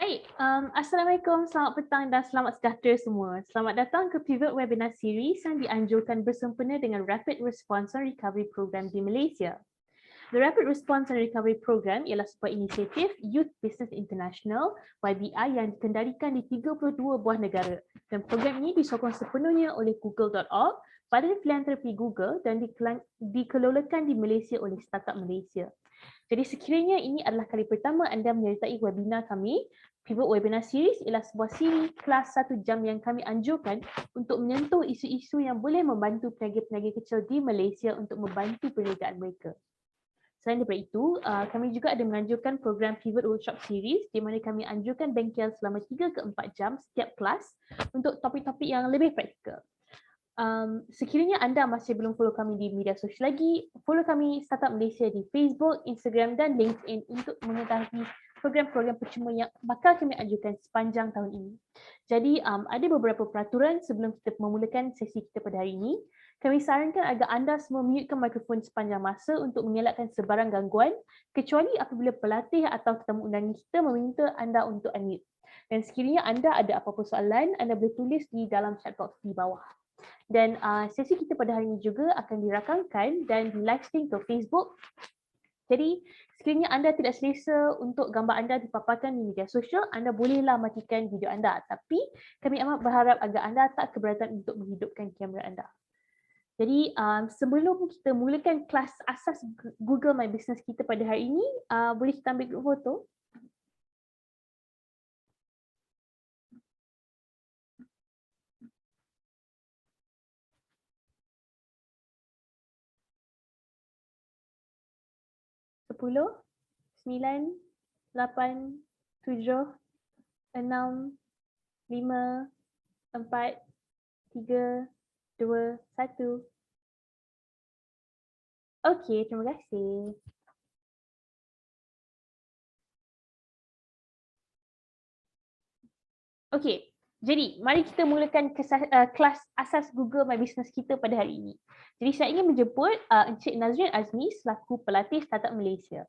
Baik, Assalamualaikum, selamat petang dan selamat sejahtera semua. Selamat datang ke Pivot Webinar Series yang dianjurkan bersempena dengan Rapid Response and Recovery Program di Malaysia. The Rapid Response and Recovery Program ialah sebuah inisiatif Youth Business International YBI yang dikendalikan di 32 buah negara, dan program ini disokong sepenuhnya oleh Google.org, Badan Filantropi Google, dan dikelolakan di Malaysia oleh Startup Malaysia. Jadi sekiranya ini adalah kali pertama anda menyertai webinar kami, Pivot Webinar Series ialah sebuah siri kelas 1 jam yang kami anjurkan untuk menyentuh isu-isu yang boleh membantu peniaga-peniaga kecil di Malaysia untuk membantu perniagaan mereka. Selain daripada itu, kami juga ada menganjurkan program Pivot Workshop Series di mana kami anjurkan bengkel selama 3 ke 4 jam setiap kelas untuk topik-topik yang lebih praktikal. Sekiranya anda masih belum follow kami di media sosial lagi, follow kami Startup Malaysia di Facebook, Instagram dan LinkedIn untuk mengetahui program-program percuma yang bakal kami anjurkan sepanjang tahun ini. Jadi ada beberapa peraturan sebelum kita memulakan sesi kita pada hari ini. Kami sarankan agar anda semua mutekan mikrofon sepanjang masa untuk mengelakkan sebarang gangguan, kecuali apabila pelatih atau tetamu undangan kita meminta anda untuk unmute. Dan sekiranya anda ada apa-apa soalan, anda boleh tulis di dalam chat box di bawah. Dan sesi kita pada hari ini juga akan dirakamkan dan di live stream ke Facebook. Jadi sekiranya anda tidak selesa untuk gambar anda dipaparkan di media sosial, anda bolehlah matikan video anda. Tapi kami amat berharap agar anda tak keberatan untuk menghidupkan kamera anda. Jadi sebelum kita mulakan kelas asas Google My Business kita pada hari ini, boleh kita ambil grup foto? Sepuluh, 9, 8, 7, 6, 5, 4, 3, 2, 1. Okey, terima kasih. Okey, jadi mari kita mulakan kelas asas Google My Business kita pada hari ini. Jadi saya ingin menjemput Encik Nazrin Azmi selaku pelatih Startup Malaysia.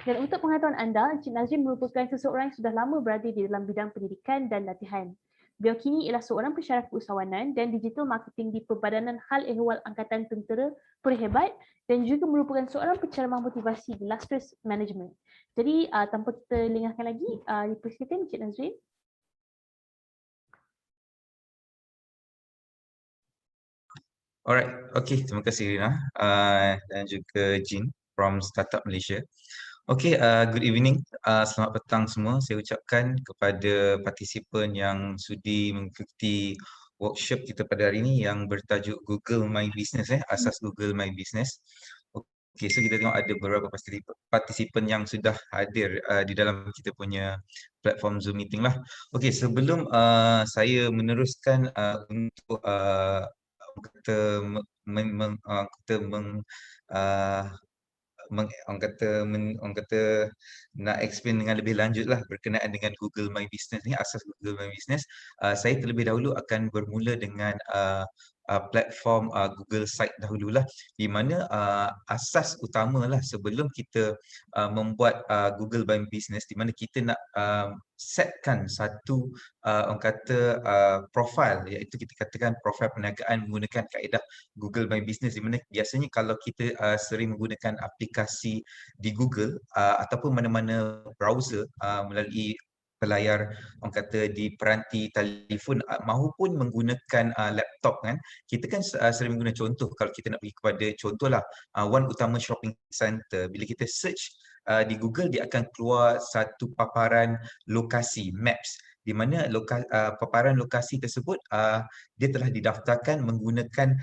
Dan untuk pengetahuan anda, Encik Nazrin merupakan seseorang yang sudah lama berada di dalam bidang pendidikan dan latihan. Beliau kini ialah seorang pensyarah keusahawanan dan digital marketing di Perbadanan Hal Ehwal Angkatan Tentera Perhebat dan juga merupakan seorang penceramah motivasi di Lustrous Management. Jadi tanpa kita lengahkan lagi, dipersilakan Encik Nazrin. Alright, okay, terima kasih Rina dan juga Jin from Startup Malaysia. Okay, good evening, selamat petang semua. Saya ucapkan kepada partisipan yang sudi mengikuti workshop kita pada hari ini yang bertajuk Google My Business, asas Google My Business. Okay, so kita tengok ada beberapa partisipan yang sudah hadir di dalam kita punya platform Zoom meeting lah. Okay, sebelum saya meneruskan untuk kata orang kata nak explain dengan lebih lanjut lah berkenaan dengan Google My Business ni, asas Google My Business. Saya terlebih dahulu akan bermula dengan platform Google Site dahululah, di mana asas utamalah sebelum kita membuat Google My Business, di mana kita nak setkan satu orang kata profile, iaitu kita katakan profil perniagaan menggunakan kaedah Google My Business, di mana biasanya kalau kita sering menggunakan aplikasi di Google ataupun mana-mana browser melalui pelayar orang kata di peranti telefon maupun menggunakan laptop kan, kita kan sering menggunakan contoh kalau kita nak pergi kepada contohlah One Utama Shopping Center, bila kita search di Google dia akan keluar satu paparan lokasi maps, di mana paparan lokasi tersebut dia telah didaftarkan menggunakan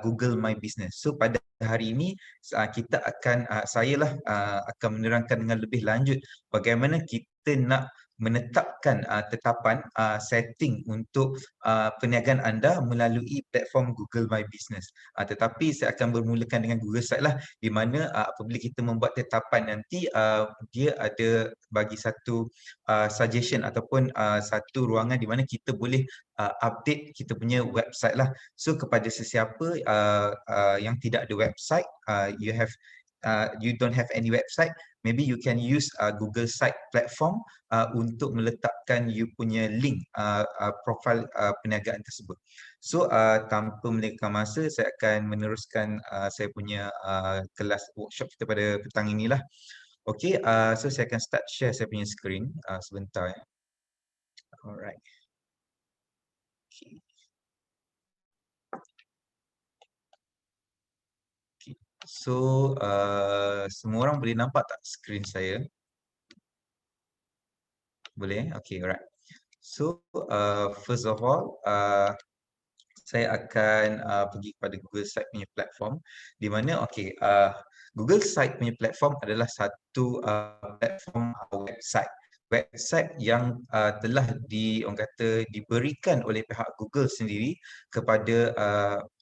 Google My Business. So pada hari ini kita akan saya lah akan menerangkan dengan lebih lanjut bagaimana kita nak menetapkan tetapan setting untuk perniagaan anda melalui platform Google My Business. Tetapi saya akan bermulakan dengan Google Site lah, di mana apabila kita membuat tetapan nanti dia ada bagi satu suggestion ataupun satu ruangan di mana kita boleh update kita punya website lah. So kepada sesiapa yang tidak ada website, you don't have any website, maybe you can use Google Site platform untuk meletakkan you punya link profil perniagaan tersebut. So tanpa melengahkan masa, saya akan meneruskan saya punya kelas workshop kita pada petang inilah. Okay, so saya akan start share saya punya screen sebentar ya. Alright. Okay. Okay. So semua orang boleh nampak tak screen saya? Boleh? Okay, alright. So first of all, saya akan pergi kepada Google Site punya platform, di mana Google Site punya platform adalah satu platform website yang telah orang kata diberikan oleh pihak Google sendiri kepada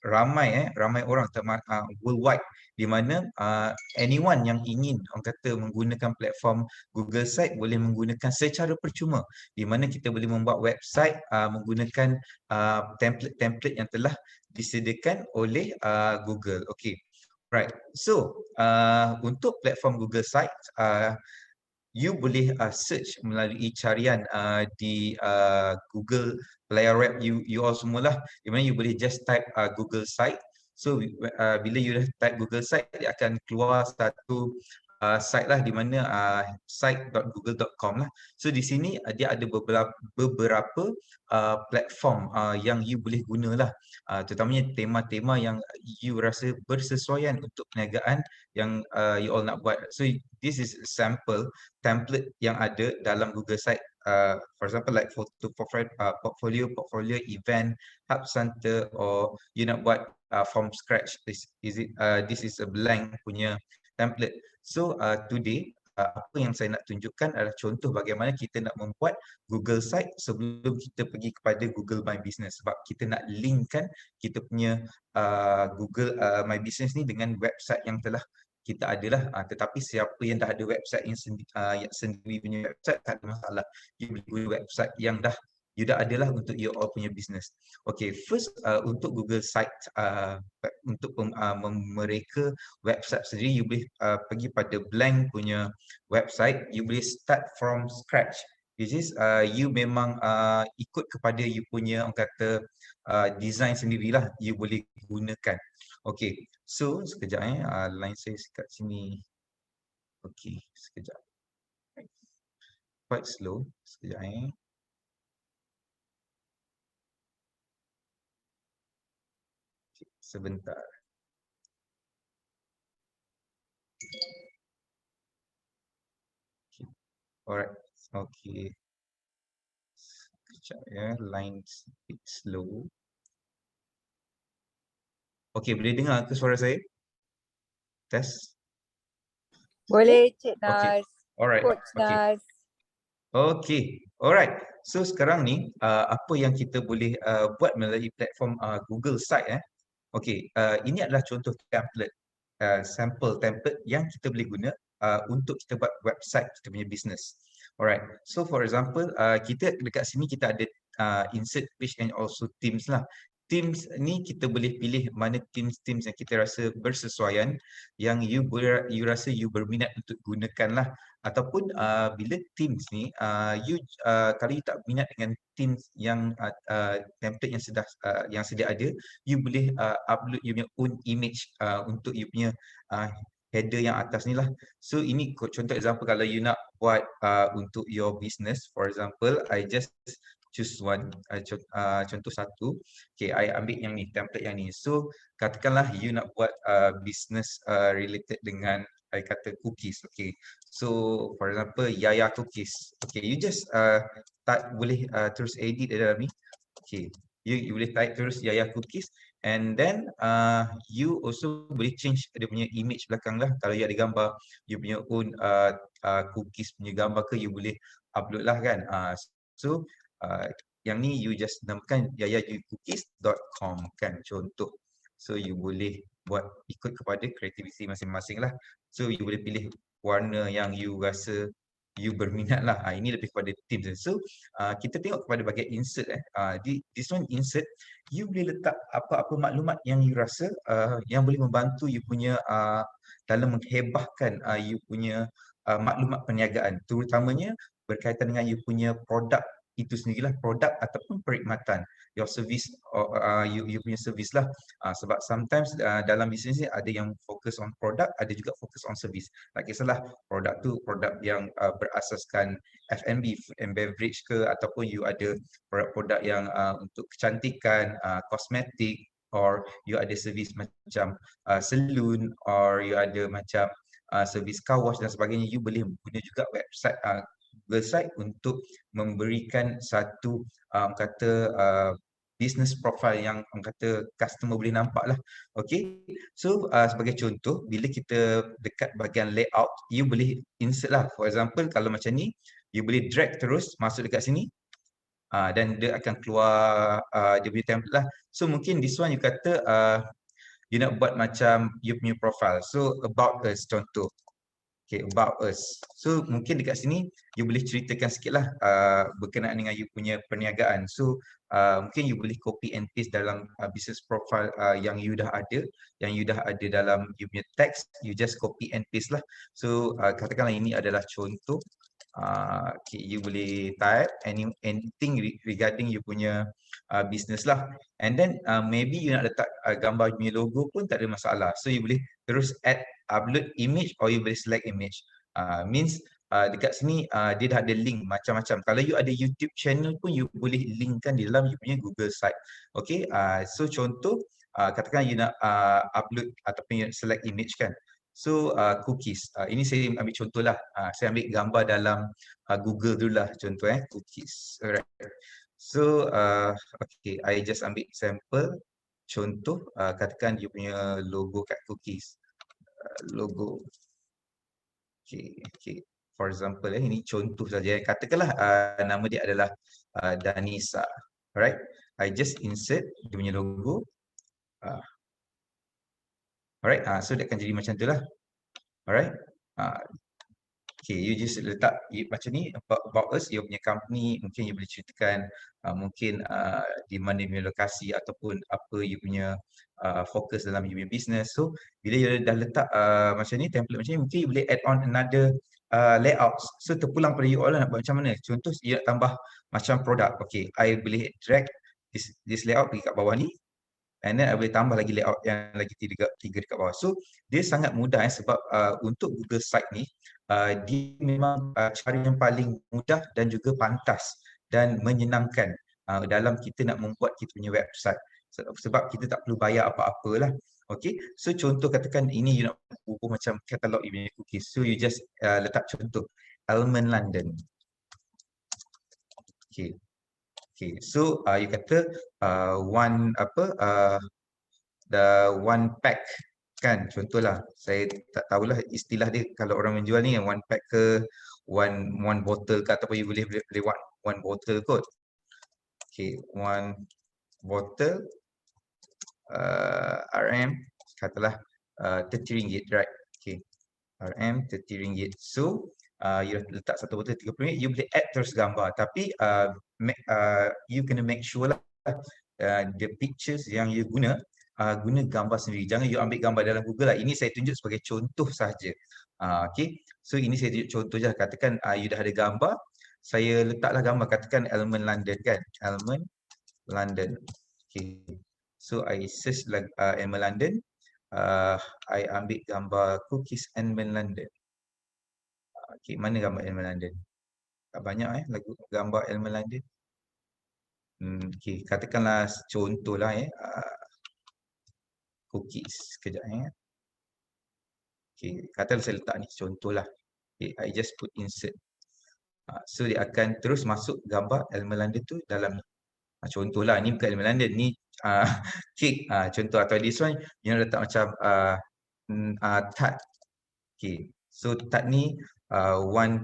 ramai orang worldwide, di mana anyone yang ingin orang kata menggunakan platform Google Site boleh menggunakan secara percuma, di mana kita boleh membuat website menggunakan template-template yang telah disediakan oleh Google. Okay, right. So untuk platform Google Site, you boleh search melalui carian di Google layar web you all semualah, di mana you boleh just type Google Site. So bila you dah type Google Site, dia akan keluar satu site lah, di mana site.google.com lah. So di sini dia ada beberapa platform yang you boleh gunalah, terutamanya tema-tema yang you rasa bersesuaian untuk perniagaan yang you all nak buat. So this is sample template yang ada dalam Google Site. For example, like photo portfolio, event, hub center, or you nak buat from scratch. This is a blank punya template. So today apa yang saya nak tunjukkan adalah contoh bagaimana kita nak membuat Google Site sebelum kita pergi kepada Google My Business, sebab kita nak linkkan kita punya Google My Business ni dengan website yang telah kita adalah, tetapi siapa yang dah ada website yang sendiri punya website, tak ada masalah. You boleh guna website yang you dah adalah untuk your all punya business. Okay, first untuk Google Site, untuk mereka website sendiri, you boleh pergi pada blank punya website, you boleh start from scratch. This is you memang ikut kepada you punya orang kata design sendirilah, you boleh gunakan. Okay, so sekejap line saya kat sini. Okay, sekejap. Quite slow. Sekejap Okay, sebentar. Okay. Alright, okay. Sekejap line bit slow. Okay, boleh dengar ke suara saya? Test. Boleh, Cik Okay. Nas. Alright. Coach Okay. Nas. Okay. Alright. So sekarang ni apa yang kita boleh buat melalui platform Google Site Okay. Ini adalah contoh template, sample template yang kita boleh guna untuk kita buat website kita punya business. Alright. So for example, kita dekat sini kita ada insert page and also themes lah. Themes ni kita boleh pilih mana themes yang kita rasa bersesuaian, yang you rasa you berminat untuk gunakan lah. Ataupun bila themes ni kalau you tak minat dengan themes yang template yang sedia ada, you boleh upload you punya own image untuk you punya header yang atas ni lah. So ini contoh example, kalau you nak buat untuk your business, for example, I just choose one, contoh satu. Okay, I ambil yang ni, template yang ni. So katakanlah you nak buat business related dengan I kata cookies. Okay, so for example Yaya Cookies. Okay, you just boleh terus edit dalam ni. Okay, you boleh type terus Yaya Cookies, and then you also boleh change dia punya image belakang lah. Kalau you ada gambar you punya own cookies punya gambar ke, you boleh upload lah kan. So yang ni you just namakan yayacookies.com kan, contoh. So you boleh buat ikut kepada kreativiti masing-masing lah. So you boleh pilih warna yang you rasa you berminat lah. Ini lebih kepada themes. So kita tengok kepada bahagian insert. This one insert, you boleh letak apa-apa maklumat yang you rasa yang boleh membantu you punya dalam menghebahkan you punya maklumat perniagaan, terutamanya berkaitan dengan you punya produk itu sendirilah, produk ataupun perkhidmatan, your service, you punya service lah. Sebab sometimes dalam bisnes ni ada yang fokus on produk, ada juga fokus on service. Tak kisahlah produk tu produk yang berasaskan F&B, food and beverage ke, ataupun you ada produk-produk yang untuk kecantikan, kosmetik, or you ada servis macam salon, or you ada macam servis car wash dan sebagainya, you boleh guna juga website website untuk memberikan satu kata business profile yang kata customer boleh nampak lah. Okay, so sebagai contoh, bila kita dekat bahagian layout, you boleh insert lah. For example, kalau macam ni, you boleh drag terus masuk dekat sini, dan dia akan keluar dia punya template lah. So mungkin this one you kata you nak buat macam you punya profile. So about us contoh. Okay, about us. So mungkin dekat sini you boleh ceritakan sikit lah berkenaan dengan you punya perniagaan. So mungkin you boleh copy and paste dalam business profile yang you dah ada dalam you punya text, you just copy and paste lah. So katakanlah ini adalah contoh. Okay, you boleh type anything regarding you punya business lah. And then maybe you nak letak gambar you punya logo pun tak ada masalah. So you boleh terus add upload image, or you boleh select image. Means dekat sini dia dah ada link macam-macam. Kalau you ada YouTube channel pun you boleh linkkan di dalam you punya Google site. Okay, so contoh katakan you nak upload ataupun you nak select image kan. So cookies, ini saya ambil contoh lah. Saya ambil gambar dalam Google dulu lah contoh cookies. Alright. So okay, I just ambil sampel contoh, katakan you punya logo kat cookies. Logo. Okay. For example, ini contoh saja. Katakanlah nama dia adalah Danisa. Alright. I just insert dia punya logo. Alright. So dia akan jadi macam tu lah. Alright. Okay, you just letak macam ni about us, you punya company, mungkin you boleh ceritakan mungkin di mana you punya lokasi ataupun apa you punya fokus dalam you punya business. So bila you dah letak macam ni, template macam ni, mungkin you boleh add on another layout. So terpulang pada you all lah nak buat macam mana. Contoh you nak tambah macam produk. Okay, I boleh drag this layout pergi kat bawah ni. And then I boleh tambah lagi layout yang lagi tiga dekat bawah. So dia sangat mudah sebab untuk Google Site ni dia memang cara yang paling mudah dan juga pantas dan menyenangkan dalam kita nak membuat kita punya website. Sebab kita tak perlu bayar apa-apa lah. Okay, so contoh katakan ini you nak bubuh macam katalog you punya cookies. So you just letak contoh Almond London. Okay, so you kata one pack kan, contohlah. Saya tak tahulah istilah dia kalau orang menjual ni, one pack ke one bottle ke, ataupun you boleh one bottle kot. Okay, one bottle RM katalah RM30, right? Okay, RM RM30. So you letak satu botol RM30, you boleh add terus gambar, tapi you kena make sure lah the pictures yang you guna gambar sendiri. Jangan you ambil gambar dalam Google lah. Ini saya tunjuk sebagai contoh sahaja. Okay, so ini saya tunjuk contoh je. Katakan you dah ada gambar, saya letaklah gambar, katakan Almond London kan, Almond London. Okay, so I search Almond London, I ambil gambar cookies Almond London. Okay, mana gambar Almond London? Tak banyak gambar Almond London. Okay, katakanlah contohlah cookies. Kejap Okay, katalah saya letak ni contohlah. Okay, I just put insert. So dia akan terus masuk gambar Almond London tu dalam ni. Contohlah, ni bukan Almond London, ni cake. Contoh, atau this one you nak letak macam tart. Okay, so tart ni one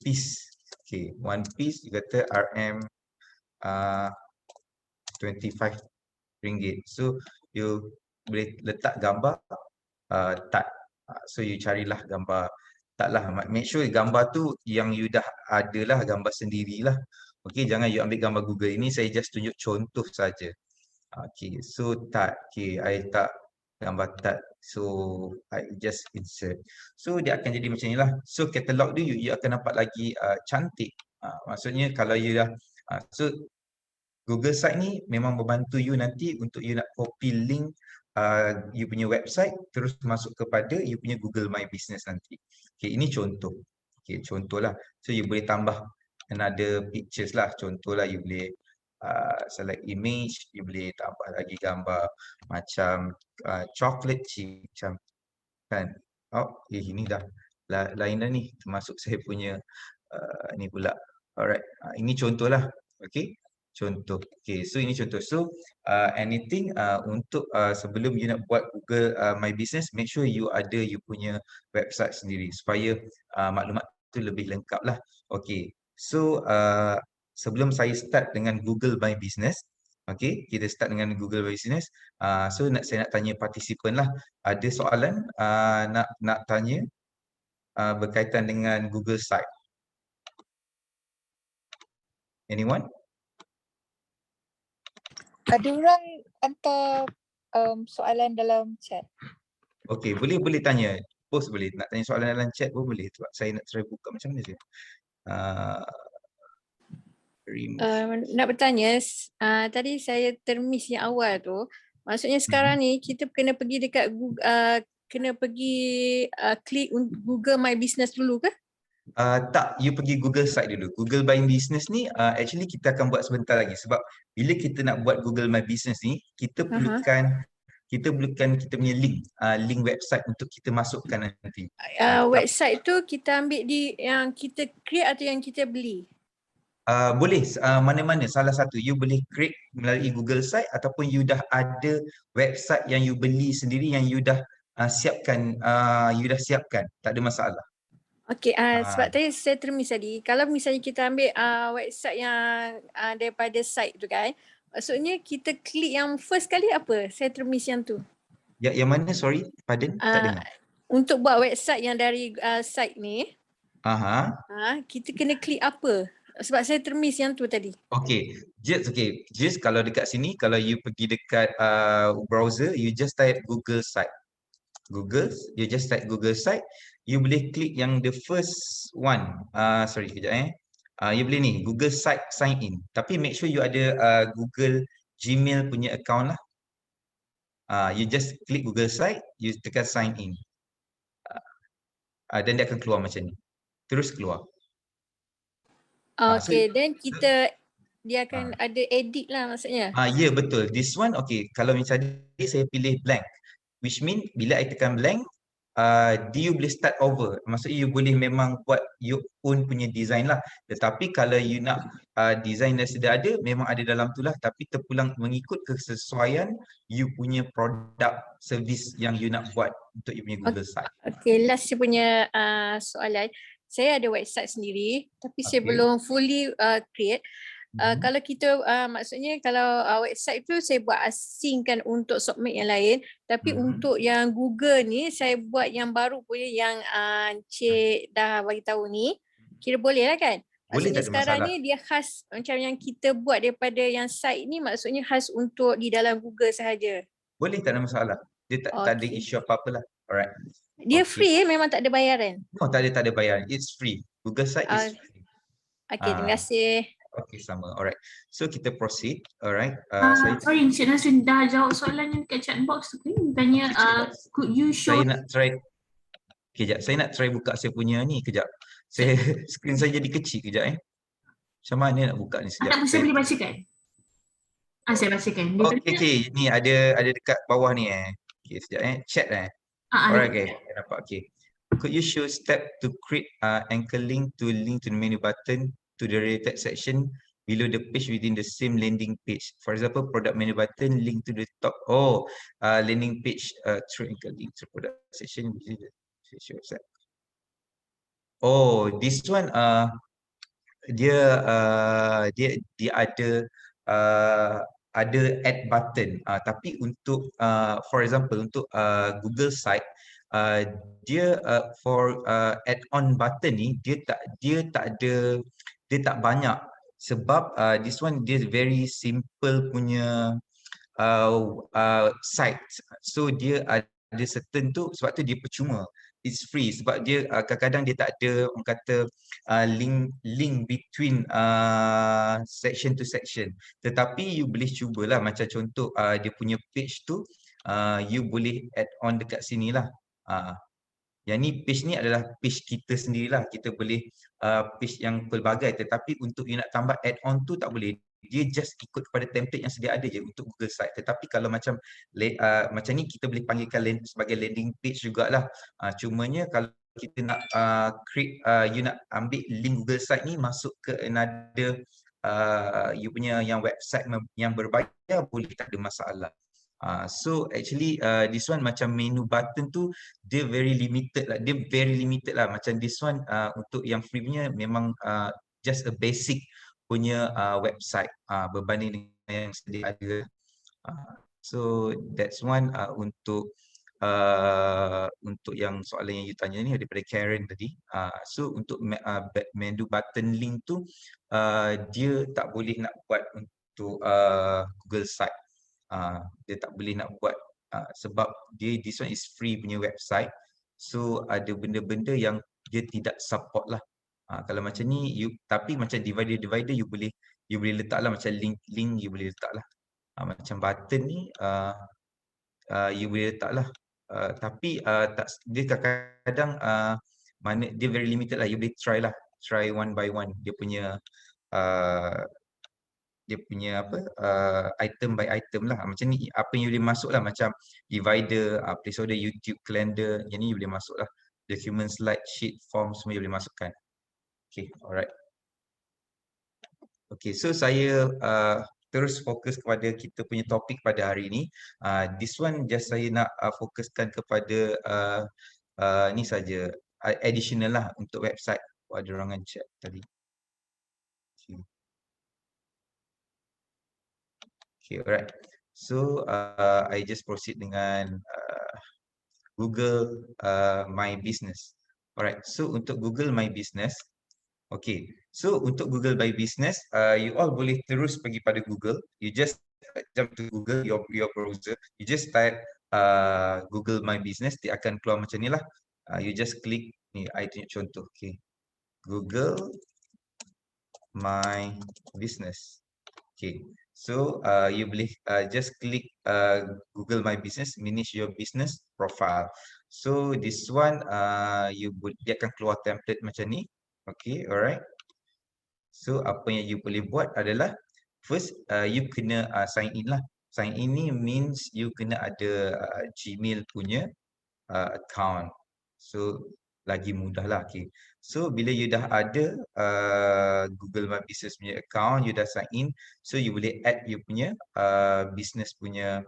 piece. Okay, one piece you kata RM RM25. So you boleh letak gambar tart. So you carilah gambar tart lah. Make sure gambar tu yang you dah ada lah, gambar sendirilah. Okay, jangan you ambil gambar Google. Ini saya just tunjuk contoh saja. Okay, so tart. Okay, I letak gambar tag. So I just insert. So dia akan jadi macam ni lah. So katalog tu you akan nampak lagi cantik. Maksudnya kalau you dah so Google Site ni memang membantu you nanti untuk you nak copy link you punya website terus masuk kepada you punya Google My Business nanti. Okay, ini contoh. Okay, contoh lah. So you boleh tambah another pictures lah. Contoh lah you boleh select image, you boleh tambah lagi gambar macam chocolate chip macam kan. Oh, ini dah lain dah ni. Termasuk saya punya ni pula. Alright, ini contoh lah. Okay. Contoh. Okay, so ini contoh. So, anything untuk sebelum you nak buat Google My Business, make sure you ada you punya website sendiri supaya maklumat tu lebih lengkap lah. Okay, so sebelum saya start dengan Google My Business, okay, kita start dengan Google My Business. So, saya nak tanya partisipan lah. Ada soalan nak tanya berkaitan dengan Google Site? Anyone? Ada orang hantar soalan dalam chat. Okey, boleh tanya. Post boleh. Nak tanya soalan dalam chat pun boleh. Sebab saya nak try buka macam mana je. Remove. Nak bertanya, tadi saya termiss yang awal tu. Maksudnya sekarang ni kita kena pergi dekat Google, kena pergi klik Google My Business dulu ke? Tak, you pergi Google Site dulu. Google My Business ni actually kita akan buat sebentar lagi. Sebab bila kita nak buat Google My Business ni, kita perlukan kita punya link website untuk kita masukkan nanti. Website tu kita ambil di yang kita create atau yang kita beli? Boleh mana-mana salah satu. You boleh create melalui Google Site ataupun you dah ada website yang you beli sendiri yang you dah siapkan, tak ada masalah. Okey, sebab tadi saya termiss tadi. Kalau misalnya kita ambil website yang daripada site tu kan, maksudnya kita klik yang first kali apa? Saya termiss yang tu. Ya, yang mana? Sorry, pardon, tak dengar. Untuk buat website yang dari site ni, kita kena klik apa? Sebab saya termiss yang tu tadi. Okay, just kalau dekat sini, kalau you pergi dekat browser, you just type Google Site. You just type Google Site, you boleh klik yang the first one. Sorry, kejap you boleh ni, Google Site sign in. Tapi make sure you ada Google Gmail punya account lah. You just klik Google Site, you tekan sign in. Dan dia akan keluar macam ni. Terus keluar. Okay, then dia akan ada edit lah maksudnya. Ya, betul. This one, okay, kalau macam tadi saya pilih blank. Which mean bila I tekan blank, you boleh start over. Maksudnya you boleh memang buat your own punya design lah. Tetapi kalau you nak design yang sudah ada, memang ada dalam tu lah. Tapi terpulang mengikut kesesuaian you punya produk, service yang you nak buat untuk you punya Google Site. Okay, last saya punya soalan. Saya ada website sendiri tapi saya belum fully create. Kalau kita maksudnya kalau website tu saya buat asingkan untuk submit yang lain, tapi untuk yang Google ni saya buat yang baru punya yang Cik dah bagi tahu ni, kira boleh lah kan? Maksudnya sekarang ni dia khas macam yang kita buat daripada yang site ni, maksudnya khas untuk di dalam Google sahaja. Boleh, tak ada masalah. Dia tak ada isu apa-apa lah. Alright. Dia free memang tak ada bayaran? No, tak ada bayaran. It's free. Google Site is free. Okay, terima kasih. Okay, sama. Alright. So kita proceed. Alright. Sorry, Encik Nasrin dah jawab soalan yang dekat chat box tu. Tanya, could you show... Saya nak try. Kejap, saya nak try buka saya punya ni. Kejap. Saya screen saya jadi kecil kejap Macam mana nak buka ni sekejap. Tak apa, saya boleh bacakan. Saya bacakan. Okay. Ni ada dekat bawah ni Okay, sekejap Chat Alright, okay. Nampak, okay. Could you show step to create anchor link to the menu button to the related section below the page within the same landing page? For example, product menu button link to the top. Landing page through anchor link to product section within the website. This one dia ada add button. Tapi untuk for example untuk Google Site, dia for add-on button ni dia tak banyak sebab this one dia very simple punya site. So dia ada certain tu, sebab tu dia percuma. It's free sebab dia kadang-kadang dia tak ada orang kata link between section to section. Tetapi you boleh cubalah, macam contoh dia punya page tu you boleh add on dekat sini lah. Yang ni page ni adalah page kita sendirilah. Kita boleh page yang pelbagai, tetapi untuk you nak tambah add on tu tak boleh. Dia just ikut kepada template yang sedia ada je untuk Google Site. Tetapi kalau macam macam ni kita boleh panggilkan sebagai landing page jugalah. Cumanya kalau kita nak create, you nak ambil link Google Site ni masuk ke another you punya yang website yang berbayar, boleh, tak ada masalah. So actually this one macam menu button tu dia very limited lah, macam this one untuk yang free punya memang just a basic punya website berbanding dengan yang sedia ada. So that's one untuk yang soalan yang you tanya ni daripada Karen tadi. So untuk menu button link tu dia tak boleh nak buat untuk Google Site. Dia tak boleh nak buat sebab this one is free punya website. So ada benda-benda yang dia tidak support lah. Kalau macam ni tapi macam divider you boleh letak lah, macam link you boleh letak lah. Macam button ni you boleh letak lah. Tapi dia kadang-kadang mana dia very limited lah. You boleh try one by one dia punya item by item lah. Macam ni apa yang you boleh masuk lah, macam divider, placeholder, YouTube, calendar, yang ni you boleh masuk lah. Document, slide, sheet, form, semua you boleh masukkan. Okay, alright. Okay, so saya terus fokus kepada kita punya topik pada hari ini. This one just saya nak fokuskan kepada ni saja, additional lah untuk website. Ada orang chat tadi. Okay, alright. So I just proceed dengan Google My Business. Alright, so untuk Google My Business, okay. So untuk Google My Business, you all boleh terus pergi pada Google. You just jump to Google, your browser. You just type Google My Business, dia akan keluar macam ni lah. You just klik ni, I tunjuk contoh. Okay, Google My Business. Okay, so you boleh just klik Google My Business, manage your business profile. So this one dia akan keluar template macam ni. Okay, alright. So apa yang you boleh buat adalah first you kena sign in lah. Sign in ni means you kena ada Gmail punya account. So lagi mudah lah. Okay. So bila you dah ada Google My Business punya account, you dah sign in, so you boleh add you punya business punya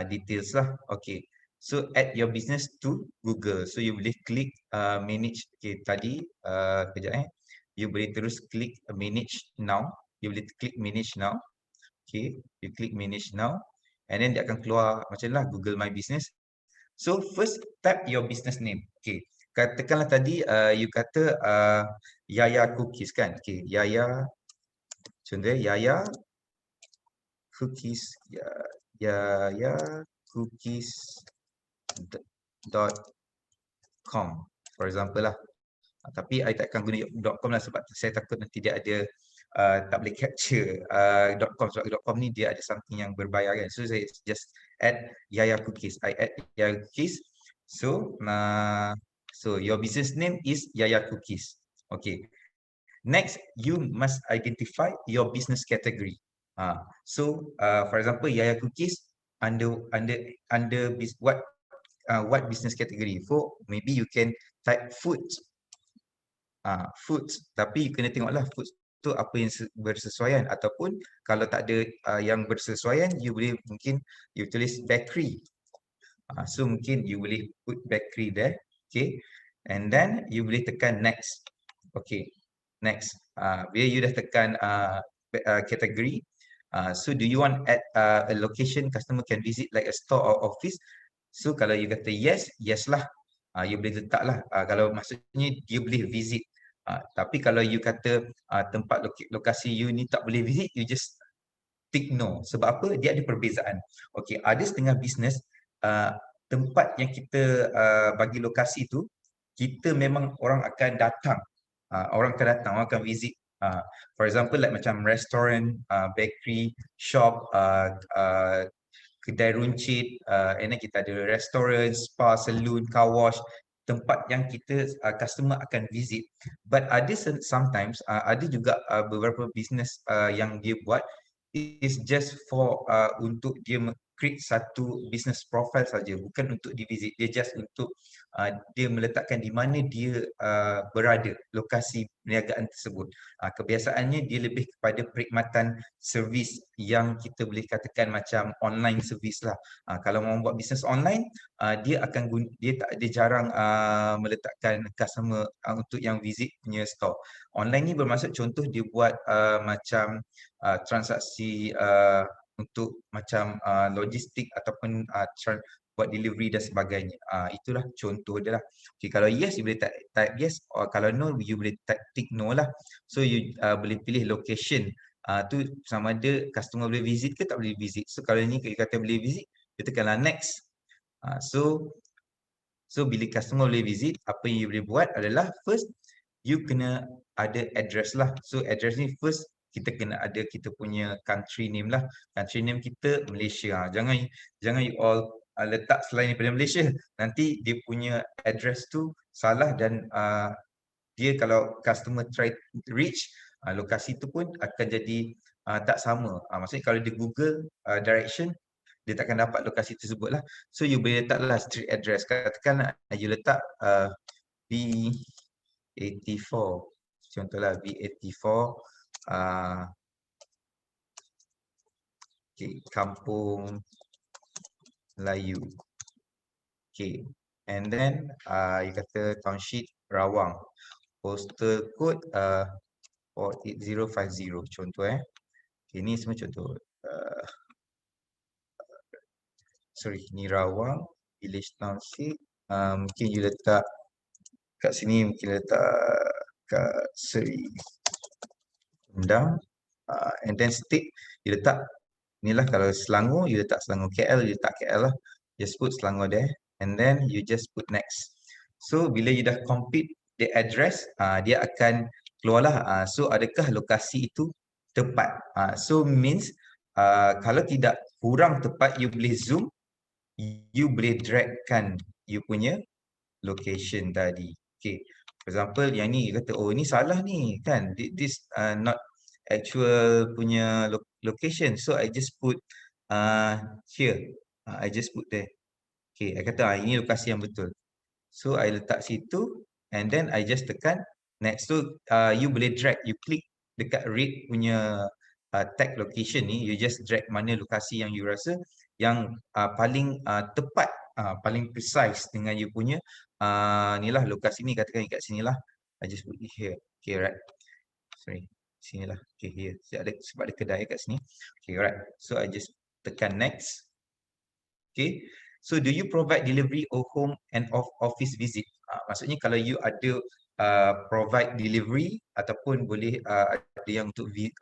details lah. Okay. So add your business to Google. So you boleh klik manage. Okay, tadi kejap you boleh terus klik manage now. You boleh klik manage now. Okay, you klik manage now, and then dia akan keluar macam lah Google My Business. So first type your business name. Okay, katakanlah tadi you kata Yaya Cookies kan. Okay, Yaya, contoh Yaya Cookies, Yaya Cookies.com for example lah. Tapi I takkan guna .com lah sebab saya takut nanti dia ada tak boleh capture .com, sebab .com ni dia ada something yang berbayar kan. So saya just add Yaya Cookies. I add Yaya Cookies. So so your business name is Yaya Cookies. Okay. Next, you must identify your business category. So for example, Yaya Cookies under what business category? For maybe you can type foods. Foods, tapi you kena tengoklah foods tu apa yang bersesuaian, ataupun kalau tak ada yang bersesuaian, you boleh mungkin you tulis bakery. So mungkin you boleh put bakery there. Okay, and then you boleh tekan next. Okay, next. Bila you dah tekan category, so do you want add a location customer can visit like a store or office? So kalau you kata yes, yes lah. You boleh letak lah. Kalau maksudnya dia boleh visit. Tapi kalau you kata tempat lokasi you ni tak boleh visit, you just tick no. Sebab apa? Dia ada perbezaan. Okey, ada setengah bisnes tempat yang kita bagi lokasi tu, kita memang orang akan datang. Orang akan visit. For example, like macam restaurant, bakery, shop, kedai runcit, and then kita ada restoran, spa, salon, car wash, tempat yang kita customer akan visit. But ada sometimes ada juga beberapa business yang dia buat is just for untuk dia create satu business profile saja, bukan untuk divisit. Dia just untuk dia meletakkan di mana dia berada, lokasi perniagaan tersebut. Kebiasaannya dia lebih kepada perkhidmatan servis yang kita boleh katakan macam online service lah. Kalau mau buat bisnes online, dia jarang meletakkan customer untuk yang visit punya store. Online ni bermaksud contoh dia buat macam transaksi untuk macam logistik ataupun buat delivery dan sebagainya. Itulah contoh dia lah. Okay, kalau yes, you boleh type yes. Or kalau no, you boleh tick no lah. So you boleh pilih location. Tu sama ada customer boleh visit ke tak boleh visit. So kalau ni kita kata boleh visit, kita tekanlah next. So bila customer boleh visit, apa yang you boleh buat adalah first, you kena ada address lah. So address ni first, kita kena ada kita punya country name lah. Country name kita Malaysia. Jangan you all letak selain daripada Malaysia. Nanti dia punya address tu salah dan dia kalau customer try reach lokasi tu pun akan jadi tak sama. Maksudnya kalau dia Google direction, dia takkan dapat lokasi tersebut lah. So you boleh letaklah street address. Katakan you letak B84. Contohlah B84 okay, Kampung Melayu. Okay. And then you kata township Rawang. Postal code 48050 contoh Okay, ni semua contoh. Sorry, ni Rawang, village township. Mungkin you letak kat sini, mungkin letak kat Seri Endang. And then state, you letak inilah kalau Selangor, you letak Selangor. KL, you letak KL lah. Just put Selangor there. And then you just put next. So bila you dah complete the address, dia akan keluarlah. So adakah lokasi itu tepat? So means kalau tidak kurang tepat, you boleh zoom, you boleh dragkan you punya location tadi. Okay. For example, yang ni you kata, oh ni salah ni kan. This not actual punya location. So I just put here. I just put there. Okay, I kata ini lokasi yang betul. So I letak situ and then I just tekan next. So you boleh drag, you klik dekat red punya tag location ni, you just drag mana lokasi yang you rasa yang paling tepat, paling precise dengan you punya inilah lokasi ni, katakan kat sinilah. I just put it here. Okay, right. Sorry. Sinilah. Okay, here. Sebab ada kedai kat sini. Okay, right. So I just tekan next. Okay. So do you provide delivery or home and office visit? Maksudnya kalau you ada provide delivery ataupun boleh ada yang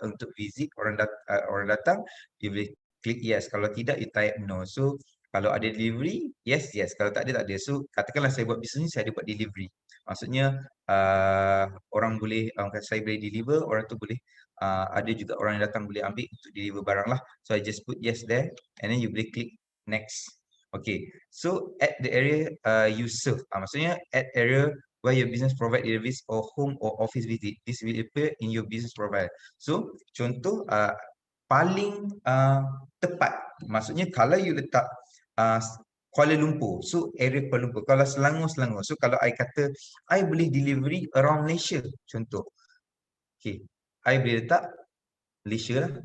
untuk visit orang datang, you boleh klik yes. Kalau tidak, you type no. So kalau ada delivery, yes. Kalau tak ada, tak ada. So katakanlah saya buat bisnes ni, saya ada buat delivery. Maksudnya orang kata saya boleh deliver, orang tu boleh ada juga orang yang datang boleh ambil untuk deliver barang lah. So I just put yes there and then you boleh klik next. Okay, so at the area you serve, maksudnya at area where your business provide deliveries or home or office visit, this will appear in your business profile. So contoh paling tepat, maksudnya kalau you letak Kuala Lumpur, so area Kuala Lumpur. Kalau Selangor. So kalau I kata I boleh delivery around Malaysia, contoh. Okay, I boleh letak Malaysia lah.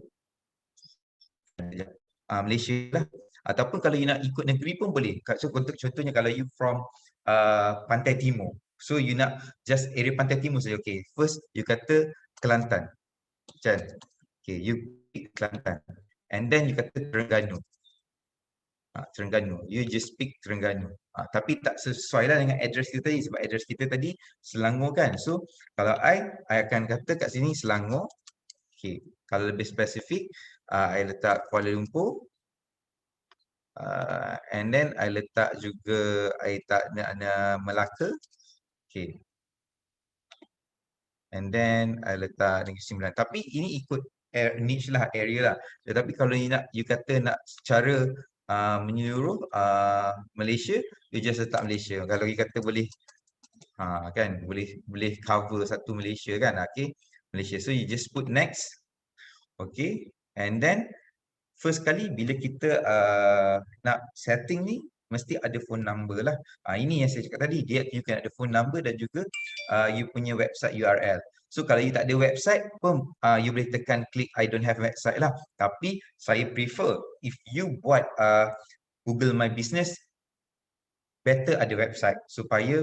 Malaysia lah. Ataupun kalau you nak ikut negeri pun boleh. So contohnya kalau you from Pantai Timur, so you nak just area Pantai Timur saja. Okay, first you kata Kelantan, kan? Okay, you pick Kelantan, and then you kata Terengganu. Terengganu, you just pick Terengganu. Tapi tak sesuai lah dengan address kita tadi, sebab address kita tadi Selangor kan. So kalau I akan kata kat sini Selangor. Okay, kalau lebih spesifik, I letak Kuala Lumpur. And then I letak juga, I tak Melaka. Okay. And then I letak Negeri Sembilan. Tapi ini ikut niche lah, area lah. Tetapi kalau you kata nak secara menyeluruh Malaysia, you just letak Malaysia. Kalau you kata boleh kan, boleh cover satu Malaysia kan. Okay, Malaysia. So you just put next. Okay. And then first kali bila kita nak setting ni, mesti ada phone number lah. Ini yang saya cakap tadi, you can ada phone number dan juga you punya website URL. So kalau you tak ada website pun, you boleh tekan klik I don't have website lah. Tapi saya prefer if you buat Google My Business, better ada website supaya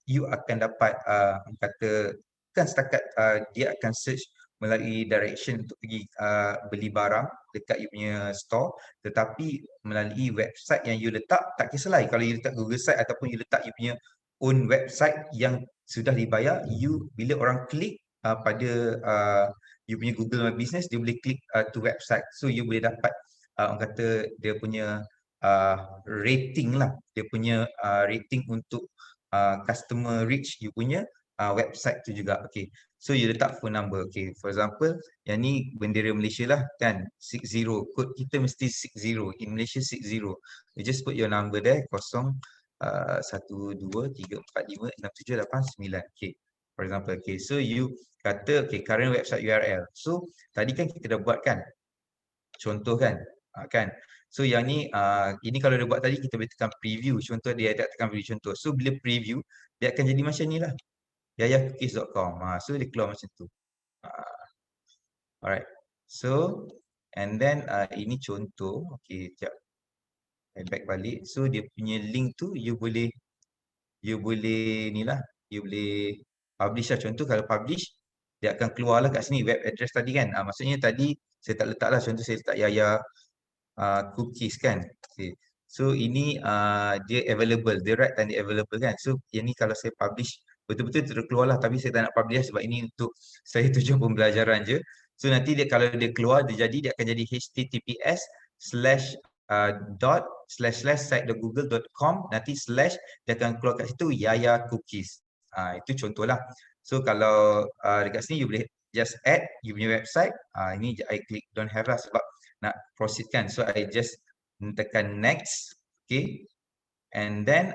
you akan dapat kata kan setakat dia akan search melalui direction untuk pergi beli barang dekat you punya store, tetapi melalui website yang you letak, tak kisahlah kalau you letak Google site ataupun you letak you punya own website yang sudah dibayar, bila orang klik pada you punya Google My Business, dia boleh klik to website, so you boleh dapat orang kata dia punya rating lah, dia punya rating untuk customer reach you punya website tu juga. Okay, so you letak phone number. Okay, for example, yang ni bendera Malaysia lah kan, 60, kod kita mesti 60, in Malaysia 60. You just put your number there, 0, 1, 2, 3, 4, 5, 6, 7, 8, 9. Okay, for example. Okay, so you kata okay, current website URL. So tadi kan kita dah buat kan, contoh kan, kan. So yang ni, ini kalau dia buat tadi, kita boleh tekan preview. Contoh dia ada tekan preview contoh. So bila preview, dia akan jadi macam ni lah. yayacookies.com. So dia keluar macam tu. Alright. So, and then ini contoh. Okay, sekejap. Back balik. So dia punya link tu, you boleh ni lah. You boleh publish lah. Contoh kalau publish, dia akan keluar lah kat sini web address tadi kan. Maksudnya tadi saya tak letak lah. Contoh saya letak Yaya cookies kan. Okay. So ini dia available, dia write dan dia available kan. So yang ni kalau saya publish betul-betul terus keluar lah, tapi saya tak nak publish sebab ini untuk saya tujuan pembelajaran je. So nanti dia kalau dia keluar, dia akan jadi https://site.google.com, nanti slash dia akan keluar kat situ Yaya cookies. Itu contoh lah. So kalau dekat sini you boleh just add you punya website. Ini I klik don't have lah sebab nak proceed kan. So I just tekan next. Okay. And then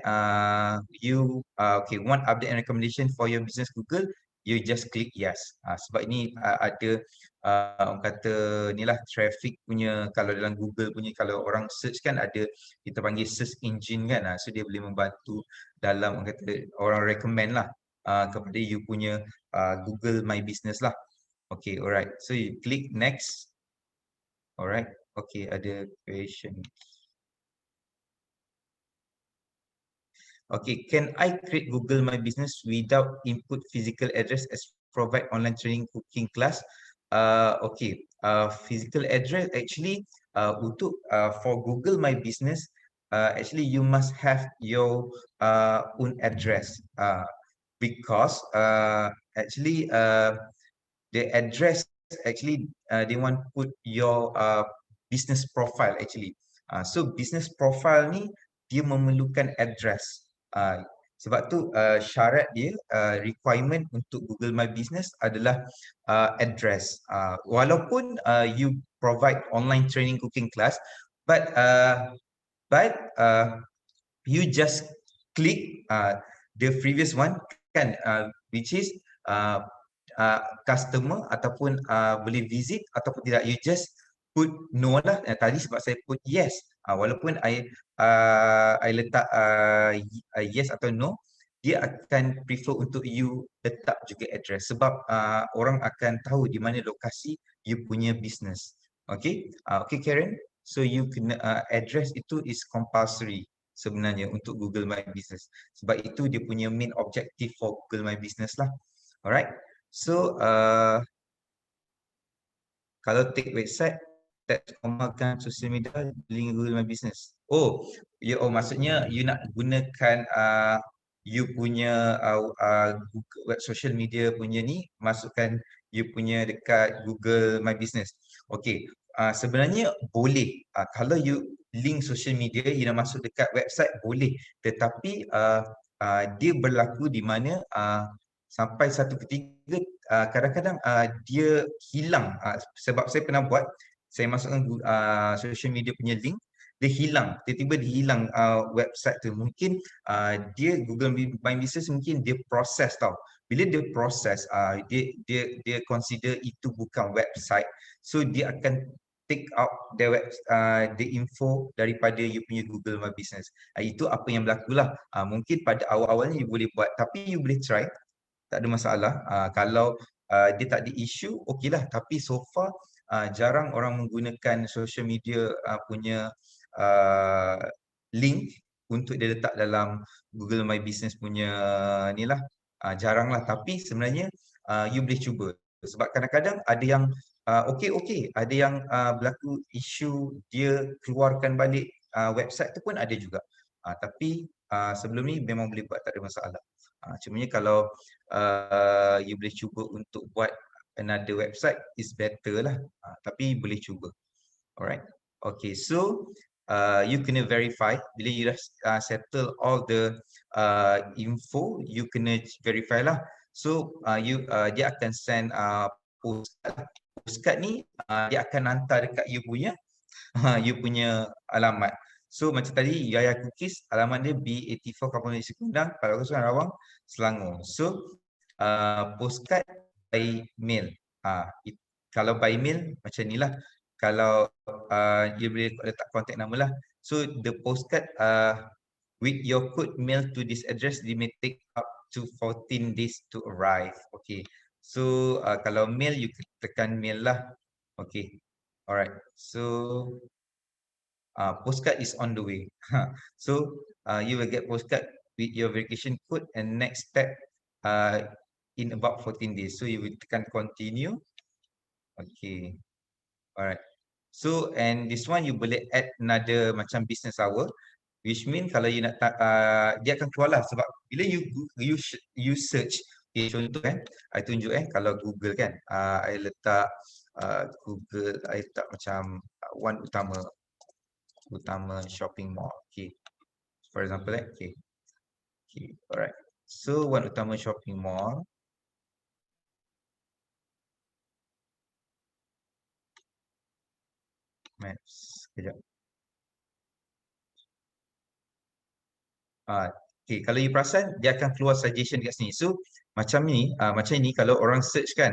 you okay, want update and recommendation for your business Google, you just click yes. Sebab ini ada orang kata ni lah traffic punya, kalau dalam Google punya, kalau orang search kan ada kita panggil search engine kan. So dia boleh membantu dalam orang kata orang recommend lah kepada you punya Google My Business lah. Okay, alright. So you click next. Alright. Okay, ada question. Okay, can I create Google My Business without input physical address as provide online training cooking class? Okay, physical address actually untuk for Google My Business, actually you must have your own address because actually the address actually they want put your business profile actually. So business profile ni dia memerlukan address. Sebab tu syarat dia, requirement untuk Google My Business adalah address. Walaupun you provide online training cooking class, but you just click the previous one kan, which is customer ataupun boleh visit ataupun tidak, you just put no lah. Tadi sebab saya put yes, walaupun I letak yes atau no, dia akan prefer untuk you letak juga address sebab orang akan tahu di mana lokasi you punya business. Okay, okay Karen, so you kena address itu is compulsory sebenarnya untuk Google My Business sebab itu dia punya main objective for Google My Business lah. Alright, so kalau take website, kembangkan social media, link Google My Business. Oh, maksudnya you nak gunakan you punya web social media punya ni, masukkan you punya dekat Google My Business. Okey, sebenarnya boleh. Kalau you link social media, you nak masuk dekat website boleh. Tetapi dia berlaku di mana sampai satu ketika kadang-kadang dia hilang. Sebab saya pernah buat, saya masukkan social media punya link, dia hilang. Tiba-tiba dia hilang website tu. Mungkin dia Google My Business mungkin dia proses tau. Bila dia proses, dia consider itu bukan website. So dia akan take out the info daripada you punya Google My Business. Itu apa yang berlaku lah. Mungkin pada awal-awalnya you boleh buat, tapi you boleh try, tak ada masalah. Kalau dia tak ada isu, okey lah. Tapi so far jarang orang menggunakan social media punya link untuk dia letak dalam Google My Business punya ni lah. Jarang lah. Tapi sebenarnya you boleh cuba. Sebab kadang-kadang ada yang okey, ada yang berlaku isu dia keluarkan balik website tu pun ada juga. Tapi sebelum ni memang boleh buat, tak ada masalah. Cumanya kalau you boleh cuba untuk buat another website is better lah. Tapi boleh cuba. Alright. Okay, so you kena verify. Bila you dah settle all the info, you kena verify lah. So dia akan send postcard. Postcard ni dia akan hantar dekat you punya alamat. So macam tadi Yaya Cookies, alamat dia B84 Kampung Negeri Sekundang, Palau Kosong, Rawang, Selangor. So postcard by mail. Kalau by mail macam ni lah. Kalau you boleh letak contact nama lah. So the postcard with your code mail to this address, they may take up to 14 days to arrive. Okay. So kalau mail, you tekan mail lah. Okay. Alright. So postcard is on the way. So you will get postcard with your verification code, and next step in about 14 days. So you will tekan continue. Okay. Alright. So and this one you boleh add another macam business hour, which mean kalau you nak dia akan keluar lah. Sebab bila you search, okay, contoh I tunjuk kalau Google kan, I letak Google, I letak macam One Utama shopping mall. Okay, for example okay, alright. So One Utama shopping mall. Maps, kejap. Okay, kalau you perasan dia akan keluar suggestion dekat sini. So macam ni kalau orang search kan,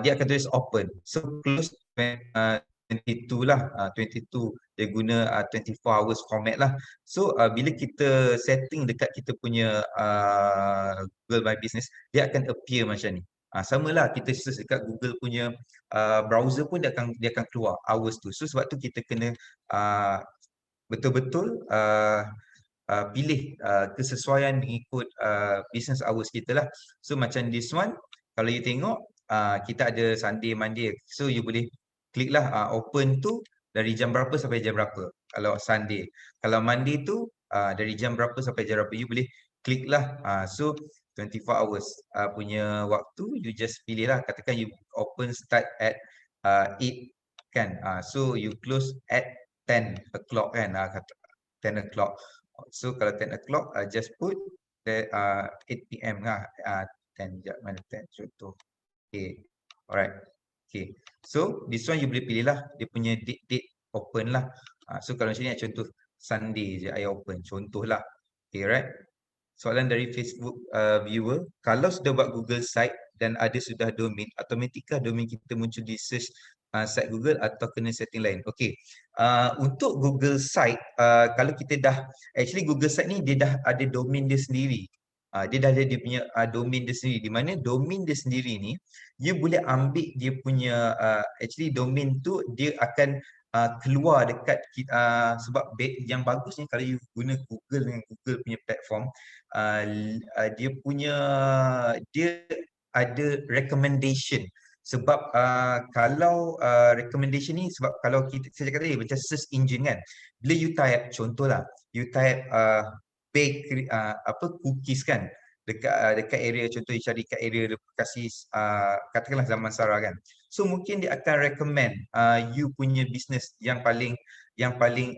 dia akan tulis open. So close 22 lah, 22 dia guna 24 hours format lah. So bila kita setting dekat kita punya Google My Business, dia akan appear macam ni. Sama lah kita search dekat Google punya browser pun dia akan keluar hours tu. So sebab tu kita kena betul-betul pilih kesesuaian mengikut business hours kita lah. So macam this one, kalau you tengok kita ada Sunday, Monday. So you boleh klik lah open tu dari jam berapa sampai jam berapa. Kalau Sunday. Kalau Monday tu dari jam berapa sampai jam berapa. You boleh klik lah. So 24 hours punya waktu, you just pilih lah. Katakan you open start at 8 kan. So you close at 10 o'clock kan. 10 o'clock. So kalau 10 o'clock, just put 8 PM lah. 10, mana 10 contoh. Okay, alright. Okay, so this one you boleh pilih lah. Dia punya date open lah. So kalau macam ni contoh Sunday je I open. Contoh lah. Okay, right. Soalan dari Facebook viewer. Kalau sudah buat Google site dan ada sudah domain, automatikah domain kita muncul di search site Google atau kena setting lain? Okay, untuk Google site, kalau kita dah, actually Google site ni dia dah ada domain dia sendiri. Dia dah ada dia punya domain dia sendiri. Di mana domain dia sendiri ni, you boleh ambil dia punya, actually domain tu dia akan keluar dekat sebab yang bagusnya kalau you guna Google dengan Google punya platform, dia ada recommendation. Sebab kalau recommendation ni, sebab kalau saya cakap tadi macam search engine kan, bila you type, contohlah you type bakery cookies kan dekat area, contoh you cari kat area lokasi katakanlah Zaman Sarah kan, So mungkin dia akan recommend you punya business yang paling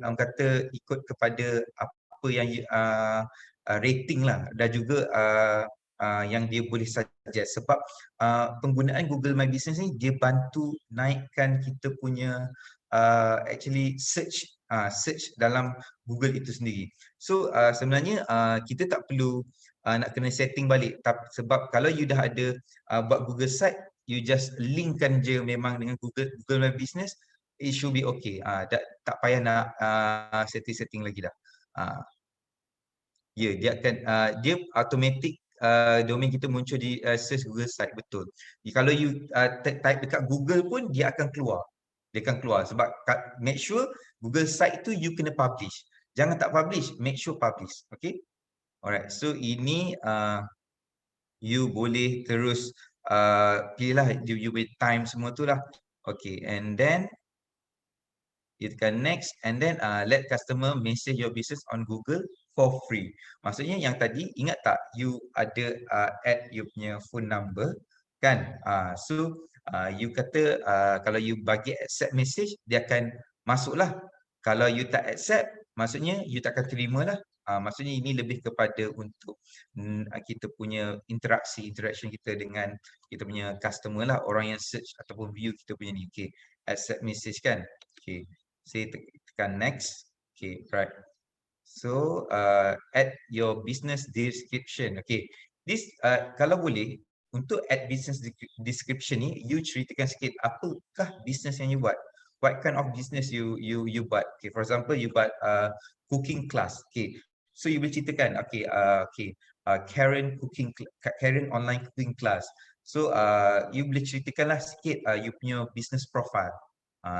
kata ikut kepada apa yang rating lah, dan juga yang dia boleh suggest. Sebab penggunaan Google My Business ni dia bantu naikkan kita punya actually search dalam Google itu sendiri. So sebenarnya kita tak perlu nak kena setting balik, sebab kalau you dah ada buat Google site, you just linkkan je memang dengan Google My Business, it should be okay. Tak payah nak setting lagi dah. Ya, dia akan dia automatic domain kita muncul di search Google site, betul. Kalau you type dekat Google pun dia akan keluar. Sebab make sure Google site tu you kena publish. Jangan tak publish, make sure publish. Okay? Alright, so ini you boleh terus pilih lah, you with time semua tu lah. Okay, and then you tekan next, and then let customer message your business on Google for free. Maksudnya yang tadi, ingat tak you ada add you punya phone number kan? So you kata kalau you bagi accept message, dia akan masuk lah. Kalau you tak accept, maksudnya you tak akan terima lah. Maksudnya ini lebih kepada untuk kita punya interaction kita dengan kita punya customer lah, orang yang search ataupun view kita punya ni. Okay, accept message kan? Okay, saya tekan next. Okay, right. So add your business description. Okay, this kalau boleh untuk add business description ni, you ceritakan sikit apakah business yang you buat. What kind of business you buat. Okay, for example, you buat cooking class. Okay, so you boleh ceritakan. Okay, Karen online cooking class. So you boleh ceritakanlah sikit you punya business profile.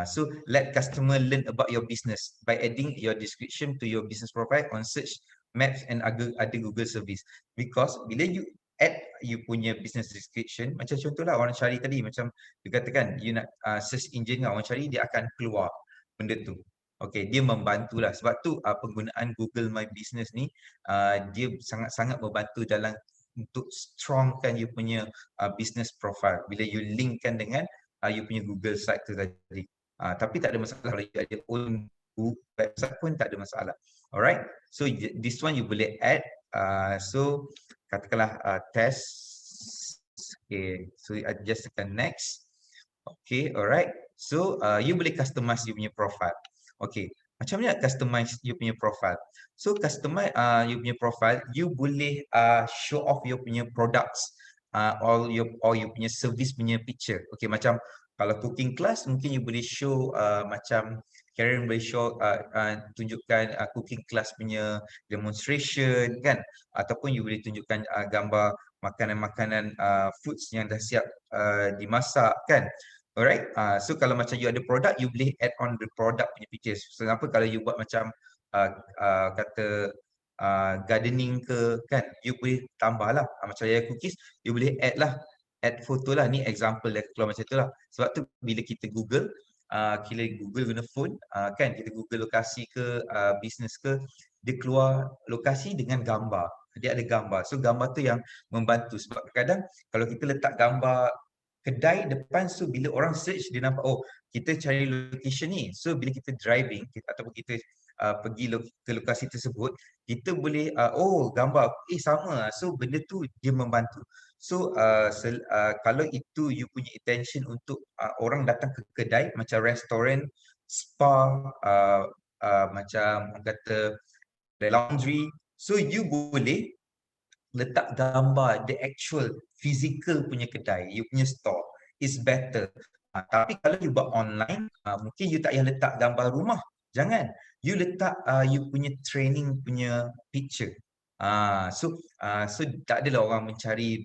So let customer learn about your business by adding your description to your business profile on search, maps and other Google service. Because bila you add you punya business description, macam contohlah orang cari tadi, macam you katakan you nak search engine orang cari, dia akan keluar benda tu. Okay, dia membantulah. Sebab tu penggunaan Google My Business ni dia sangat-sangat membantu dalam untuk strongkan you punya business profile bila you linkkan dengan you punya Google site tu tadi. Tapi tak ada masalah kalau you ada own website pun tak ada masalah. Alright, so this one you boleh add. So katakanlah test. Okay, so I just tekan next. Okay, alright. So you boleh customize you punya profile. Okay, macam mana customize you punya profile? So customize you punya profile, you boleh show off you punya products, all you punya service punya picture. Okay, macam kalau cooking class mungkin you boleh show macam Karen boleh show tunjukkan cooking class punya demonstration kan, ataupun you boleh tunjukkan gambar makanan-makanan foods yang dah siap dimasak kan. Alright, so kalau macam you ada product, you boleh add on the product punya pictures. For example, kalau you buat macam kata gardening ke kan, you boleh tambah lah. Macam Yaya Cookies, you boleh add foto lah. Ni example dia keluar macam tu lah. Sebab tu bila kita Google guna phone kan, kita Google lokasi ke business ke, dia keluar lokasi dengan gambar. Dia ada gambar. So gambar tu yang membantu. Sebab kadang kalau kita letak gambar kedai depan, so bila orang search dia nampak, oh kita cari location ni. So bila kita driving ataupun kita pergi ke lokasi tersebut, kita boleh oh gambar sama. So benda tu dia membantu. So kalau itu you punya intention untuk orang datang ke kedai macam restoran, spa, macam kata laundry, so you boleh letak gambar the actual physical punya kedai, you punya store is better. Tapi kalau you buat online, mungkin you tak payah letak gambar rumah. Jangan. You letak you punya training punya picture. So tak adalah orang mencari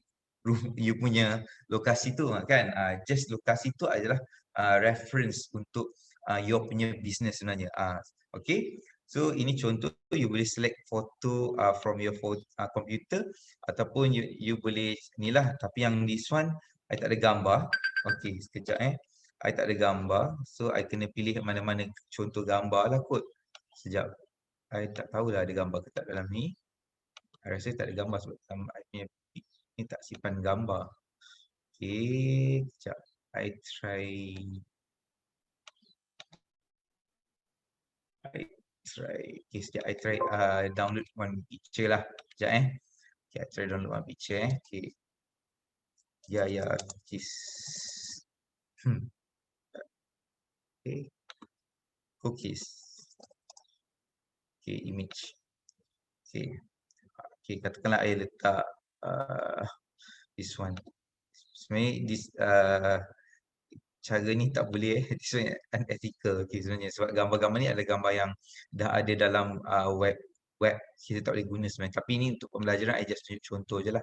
you punya lokasi tu kan. Just lokasi tu adalah reference untuk your punya business sebenarnya. Okay. So ini contoh, you boleh select foto from your computer, ataupun you boleh ni lah. Tapi yang this one I tak ada gambar. Okay, sekejap I tak ada gambar. So I kena pilih mana-mana contoh gambar lah kot. Sekejap, I tak tahulah ada gambar ke tak dalam ni. I rasa tak ada gambar sebab I punya ni tak simpan gambar. Okay, sekejap. I try okay, sekejap I try download one picture lah. Sekejap okay, I try download one picture okay. Cookies. Okay. Cookies. Okay, image. Okay, katakanlah I letak this one. Sebenarnya this cara ni tak boleh this one unethical sebenarnya sebab gambar-gambar ni adalah gambar yang dah ada dalam web kita tak boleh guna sebenarnya, tapi ni untuk pembelajaran I just tunjuk contoh je lah.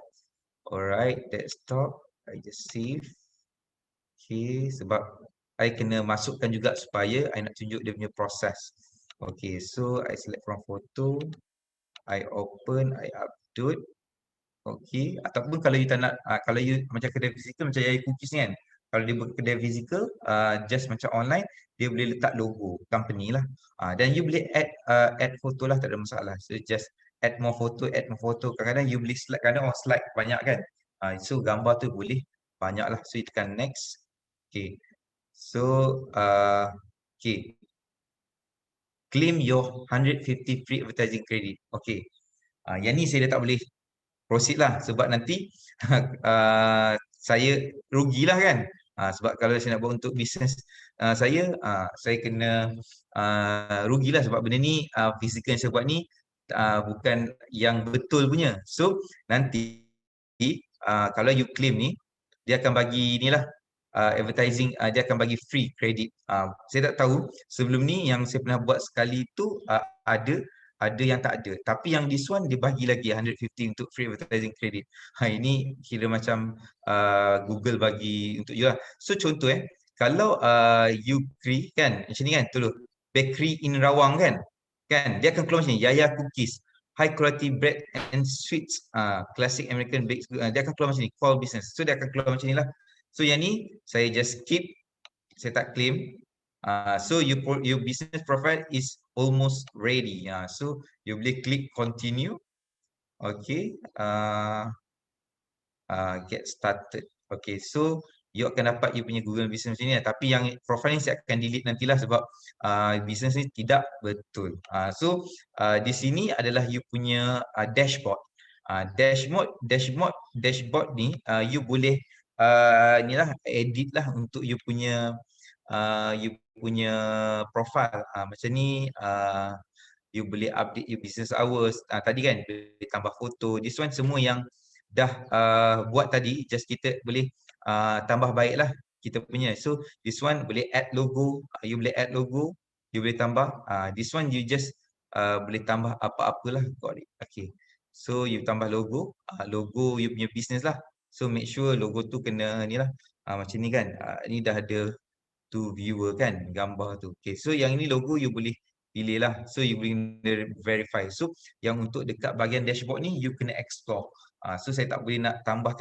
Alright, desktop I just save. Okay, sebab I kena masukkan juga supaya I nak tunjuk dia punya proses. Okay, so I select from photo, I open, I upload. Okay, ataupun kalau you tak nak, kalau you macam kedai fizikal macam Yaya Cookies ni kan, kalau dia kedai fizikal, just macam online, dia boleh letak logo company lah. Dan you boleh add foto lah, tak ada masalah. So just add more photo. Kadang-kadang you boleh slide, kadang orang slide banyak kan. So gambar tu boleh banyak lah. So you tekan next. Okay, so okay, claim your 150 free advertising credit. Okay, yang ni saya dah tak boleh proceed lah sebab nanti saya rugilah kan. Sebab kalau saya nak buat untuk bisnes saya kena rugilah sebab benda ni fizikal yang saya buat ni bukan yang betul punya. So nanti kalau you claim ni, dia akan bagi ni lah advertising, dia akan bagi free credit. Saya tak tahu sebelum ni yang saya pernah buat sekali tu ada yang tak ada, tapi yang this one dia bagi lagi 150 untuk free advertising credit. Ini kira macam Google bagi untuk you lah. So contoh kalau you create kan macam ni kan, tolong bakery in Rawang kan, dia akan keluar macam ni, Yaya Cookies, high quality bread and sweets, classic American baked goods, dia akan keluar macam ni, call business. So dia akan keluar macam ni lah. So yang ni saya just skip, saya tak claim. So your business profile is almost ready. So you boleh klik continue. Okay, get started. Okay, so you akan dapat you punya Google Business ni, tapi yang profile ni saya akan delete nantilah sebab business ni tidak betul. So di sini adalah you punya dashboard. Dashboard ni you boleh ni lah edit lah untuk you punya profile. Macam ni you boleh update your business hours. Tadi kan boleh tambah foto. This one semua yang dah buat tadi, just kita boleh tambah baiklah kita punya. So this one boleh add logo, you boleh add logo, you boleh tambah. This one you just boleh tambah apa-apalah. Okay, so you tambah logo, logo you punya business lah. So make sure logo tu kena ni lah, macam ni kan, ni dah ada to viewer kan gambar tu. Okay, so yang ini logo you boleh pilih lah. So you boleh verify. So yang untuk dekat bahagian dashboard ni you kena explore. So saya tak boleh nak tambah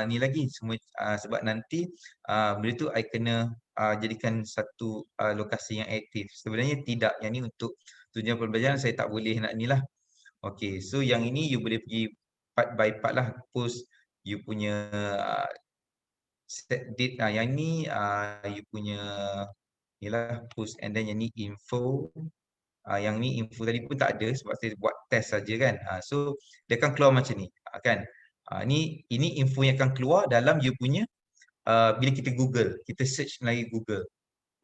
ni lagi semua sebab nanti benda tu I kena jadikan satu lokasi yang aktif. Sebenarnya tidak, yang ni untuk tujuan pembelajaran saya tak boleh nak ni lah. Okay, so yang ini you boleh pergi part by part lah, post you punya set date. Yang ni you punya ni lah post, and then yang ni info. Yang ni info tadi pun tak ada sebab saya buat test saja kan. So dia akan keluar macam ni kan. Ini info yang akan keluar dalam you punya bila kita Google, kita search melalui Google.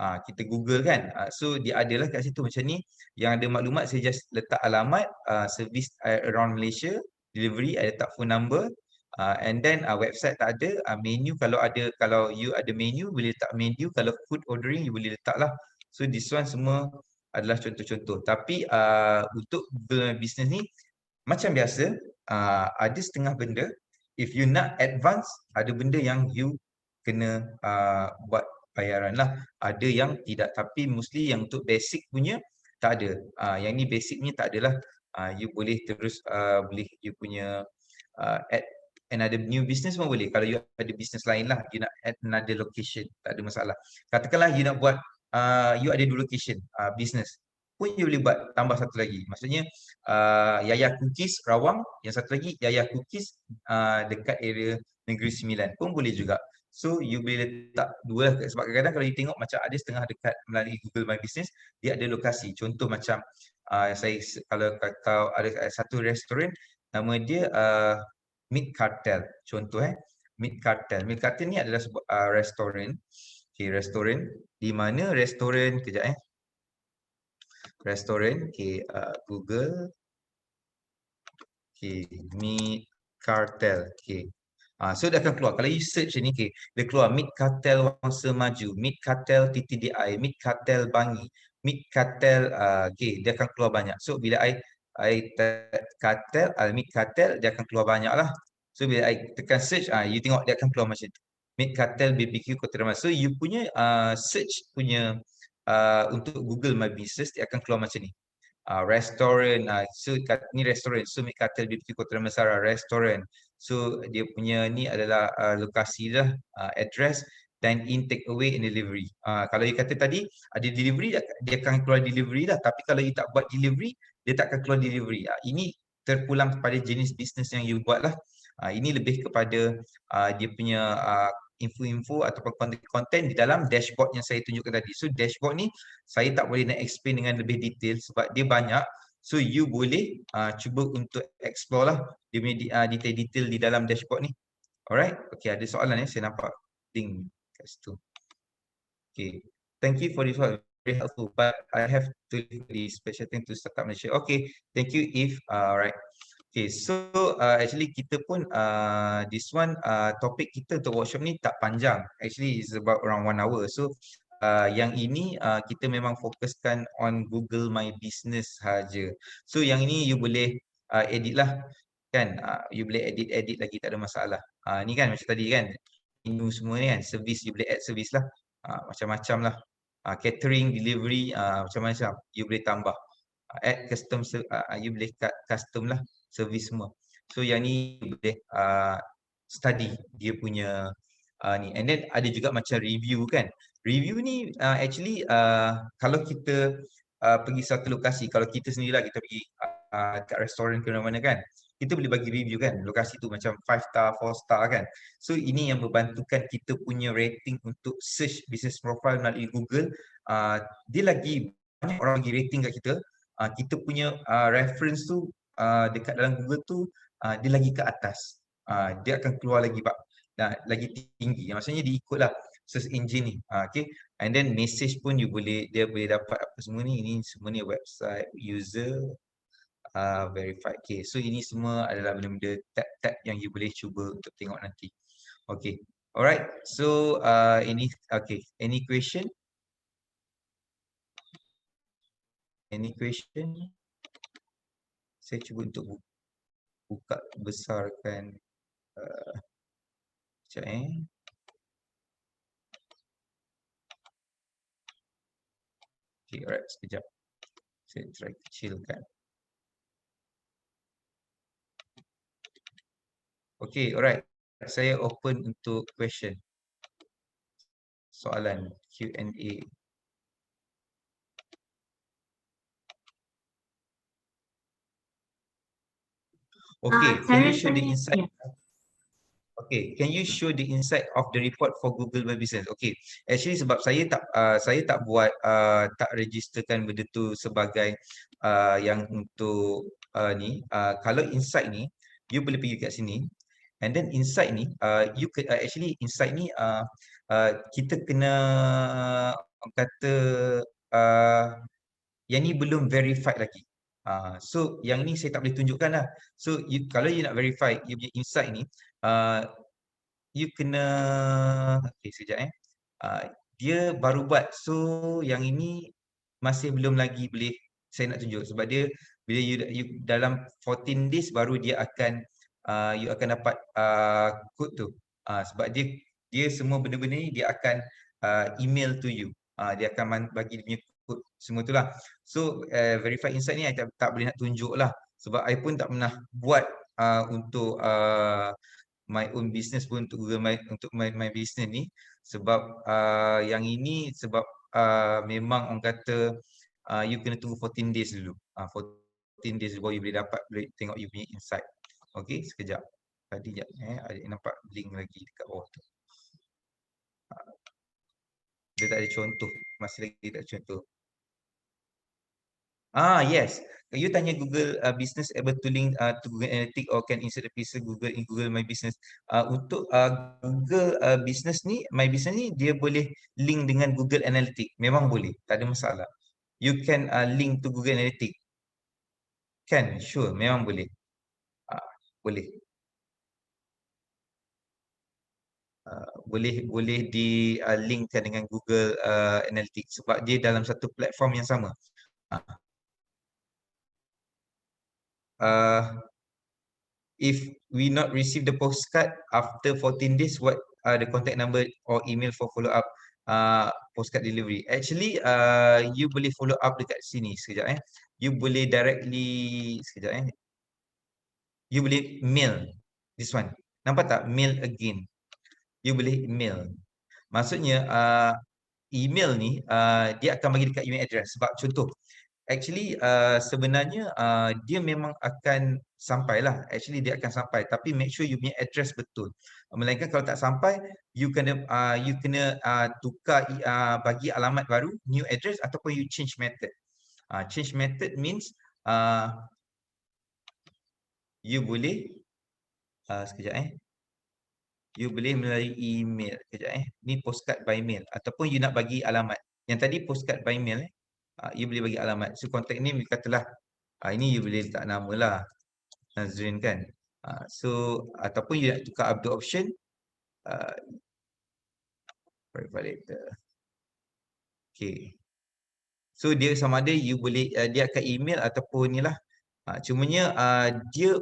Kita Google kan. So dia adalah kat situ macam ni. Yang ada maklumat saya just letak alamat, service around Malaysia, delivery, I letak phone number, and then website tak ada, menu kalau ada, kalau you ada menu boleh letak menu, kalau food ordering you boleh letak lah. So this one semua adalah contoh-contoh. Tapi untuk Google My Business ni macam biasa, ada setengah benda if you nak advance, ada benda yang you kena buat bayaran lah, ada yang tidak, tapi mostly yang untuk basic punya tak ada. Yang ni basic punya tak adalah. You boleh terus boleh you punya add another new business pun boleh. Kalau you ada business lain lah, you nak add another location, tak ada masalah. Katakanlah you nak buat you ada 2 location business pun you boleh buat tambah satu lagi. Maksudnya Yaya Cookies Rawang, yang satu lagi Yaya Cookies dekat area Negeri Sembilan pun boleh juga. So you boleh letak dua lah, sebab kadang-kadang kalau you tengok macam ada setengah dekat melalui Google My Business, dia ada lokasi. Contoh macam kalau ada satu restoran, nama dia Meat Cartel. Contoh Meat Cartel. Meat Cartel ni adalah sebuah restoran. Okay, restoran di mana restoran kejap restoran, Google, Meat Cartel. So dia akan keluar. Kalau you search ni, dia keluar Meat Cartel Wangsa Maju, Meat Cartel TTDI, Meat Cartel Bangi, Meat Cartel, dia akan keluar banyak. So bila I cartel, Meat Cartel, dia akan keluar banyak lah. So bila I tekan search, you tengok dia akan keluar macam tu. Meat Cartel BBQ Kota Ramai. So you punya search punya untuk Google My Business, dia akan keluar macam ni. Restoran, so ni restoran, so Meat Cartel BBQ Kota Damansara restoran. So dia punya ni adalah lokasi dah, address, dine in, take away and delivery. Kalau you kata tadi ada delivery, dia akan keluar delivery dah, tapi kalau you tak buat delivery, dia tak akan keluar delivery. Ini terpulang kepada jenis bisnes yang you buat lah. Ini lebih kepada dia punya info-info ataupun konten-konten di dalam dashboard yang saya tunjukkan tadi. So dashboard ni saya tak boleh nak explain dengan lebih detail sebab dia banyak. So you boleh cuba untuk explore lah dia punya detail-detail di dalam dashboard ni. Alright, okay, ada soalan saya nampak link kat situ. Okay, thank you for this one, very helpful, but I have to leave the special thing to Startup Malaysia. Okay, thank you If. Alright. Okay, so actually kita pun this one topik kita untuk workshop ni tak panjang. Actually it's about around 1 hour. So yang ini kita memang fokuskan on Google My Business sahaja. So yang ini you boleh edit lah kan. You boleh edit lagi, tak ada masalah. Ni kan macam tadi kan, menu semua ni kan, service you boleh add service lah. Macam-macam lah. Catering, delivery, macam-macam you boleh tambah. Add custom, you boleh custom lah servis semua. So yang ni boleh study dia punya ni. And then ada juga macam review kan. Review ni actually kalau kita pergi satu lokasi, kalau kita sendirilah kita pergi kat restoran ke mana-mana kan, kita boleh bagi review kan. Lokasi tu macam 5 star, 4 star kan. So ini yang membantukan kita punya rating untuk search business profile melalui Google. Dia lagi banyak orang bagi rating kat kita. Kita punya reference tu dekat dalam Google tu dia lagi ke atas. Dia akan keluar lagi lagi tinggi. Maksudnya diikutlah search engine ni. Okay. And then message pun dia boleh dapat apa semua ni. Ini semua ni website, user, verified. Okay. So ini semua adalah benda-benda tab-tab yang you boleh cuba untuk tengok nanti. Okay. Alright. So okay. Any question? Any question? Saya cuba untuk buka besarkan sekejap Okay, alright, sekejap. Saya try kecilkan. Okay, alright. Saya open untuk question. Soalan Q&A. Okay, can you show the insight? Okay, can you show the insight of the report for Google My Business? Okay, actually sebab saya tak buat tak registerkan benda tu sebagai yang untuk ni. Kalau insight ni, you boleh pergi kat sini. And then insight ni, you actually insight ni kita kena kata yang ni belum verified lagi. So yang ni saya tak boleh tunjukkan lah. So kalau you nak verify you punya insight ni, you kena sekejap dia baru buat. So yang ini masih belum lagi boleh saya nak tunjuk sebab dia bila you dalam 14 days baru dia akan you akan dapat code tu. Sebab dia semua benda-benda ni dia akan email to you. Dia akan bagi dia punya code semua tu lah. So verified insight ni I tak boleh nak tunjuk lah sebab I pun tak pernah buat untuk my own business pun untuk Google untuk my business ni sebab yang ini sebab memang orang kata you kena tunggu 14 days dulu. 14 days baru you boleh tengok you punya insight. Okay, sekejap. Tadi ada nampak link lagi dekat bawah tu. Dia tak ada contoh. Masih lagi tak ada contoh. Yes. You tanya Google Business able to link to Google Analytics or can insert the pixel Google in Google My Business. Untuk Google Business ni, My Business ni dia boleh link dengan Google Analytics. Memang boleh, tak ada masalah. You can link to Google Analytics. Can, sure, memang boleh. Boleh. Boleh di linkkan dengan Google Analytics sebab dia dalam satu platform yang sama. If we not receive the postcard after 14 days, what are the contact number or email for follow up postcard delivery? Actually, you boleh follow up dekat sini sekejap. You boleh directly sekejap. You boleh mail this one. Nampak tak? Mail again. You boleh email. Maksudnya email ni dia akan bagi dekat email address. Sebab contoh, actually sebenarnya dia memang akan sampai lah. Actually dia akan sampai. Tapi make sure you punya address betul. Melainkan kalau tak sampai, you kena tukar bagi alamat baru, new address ataupun you change method. Change method means you boleh sekejap you boleh melalui email. Sekejap ni postcard by mail ataupun you nak bagi alamat. Yang tadi postcard by mail you boleh bagi alamat. So contact name you katalah ini you boleh letak nama lah, Nazrin kan. So ataupun you nak tukar up the option validator. Okay. So dia sama ada you boleh dia akan email ataupun ni lah. Cumanya dia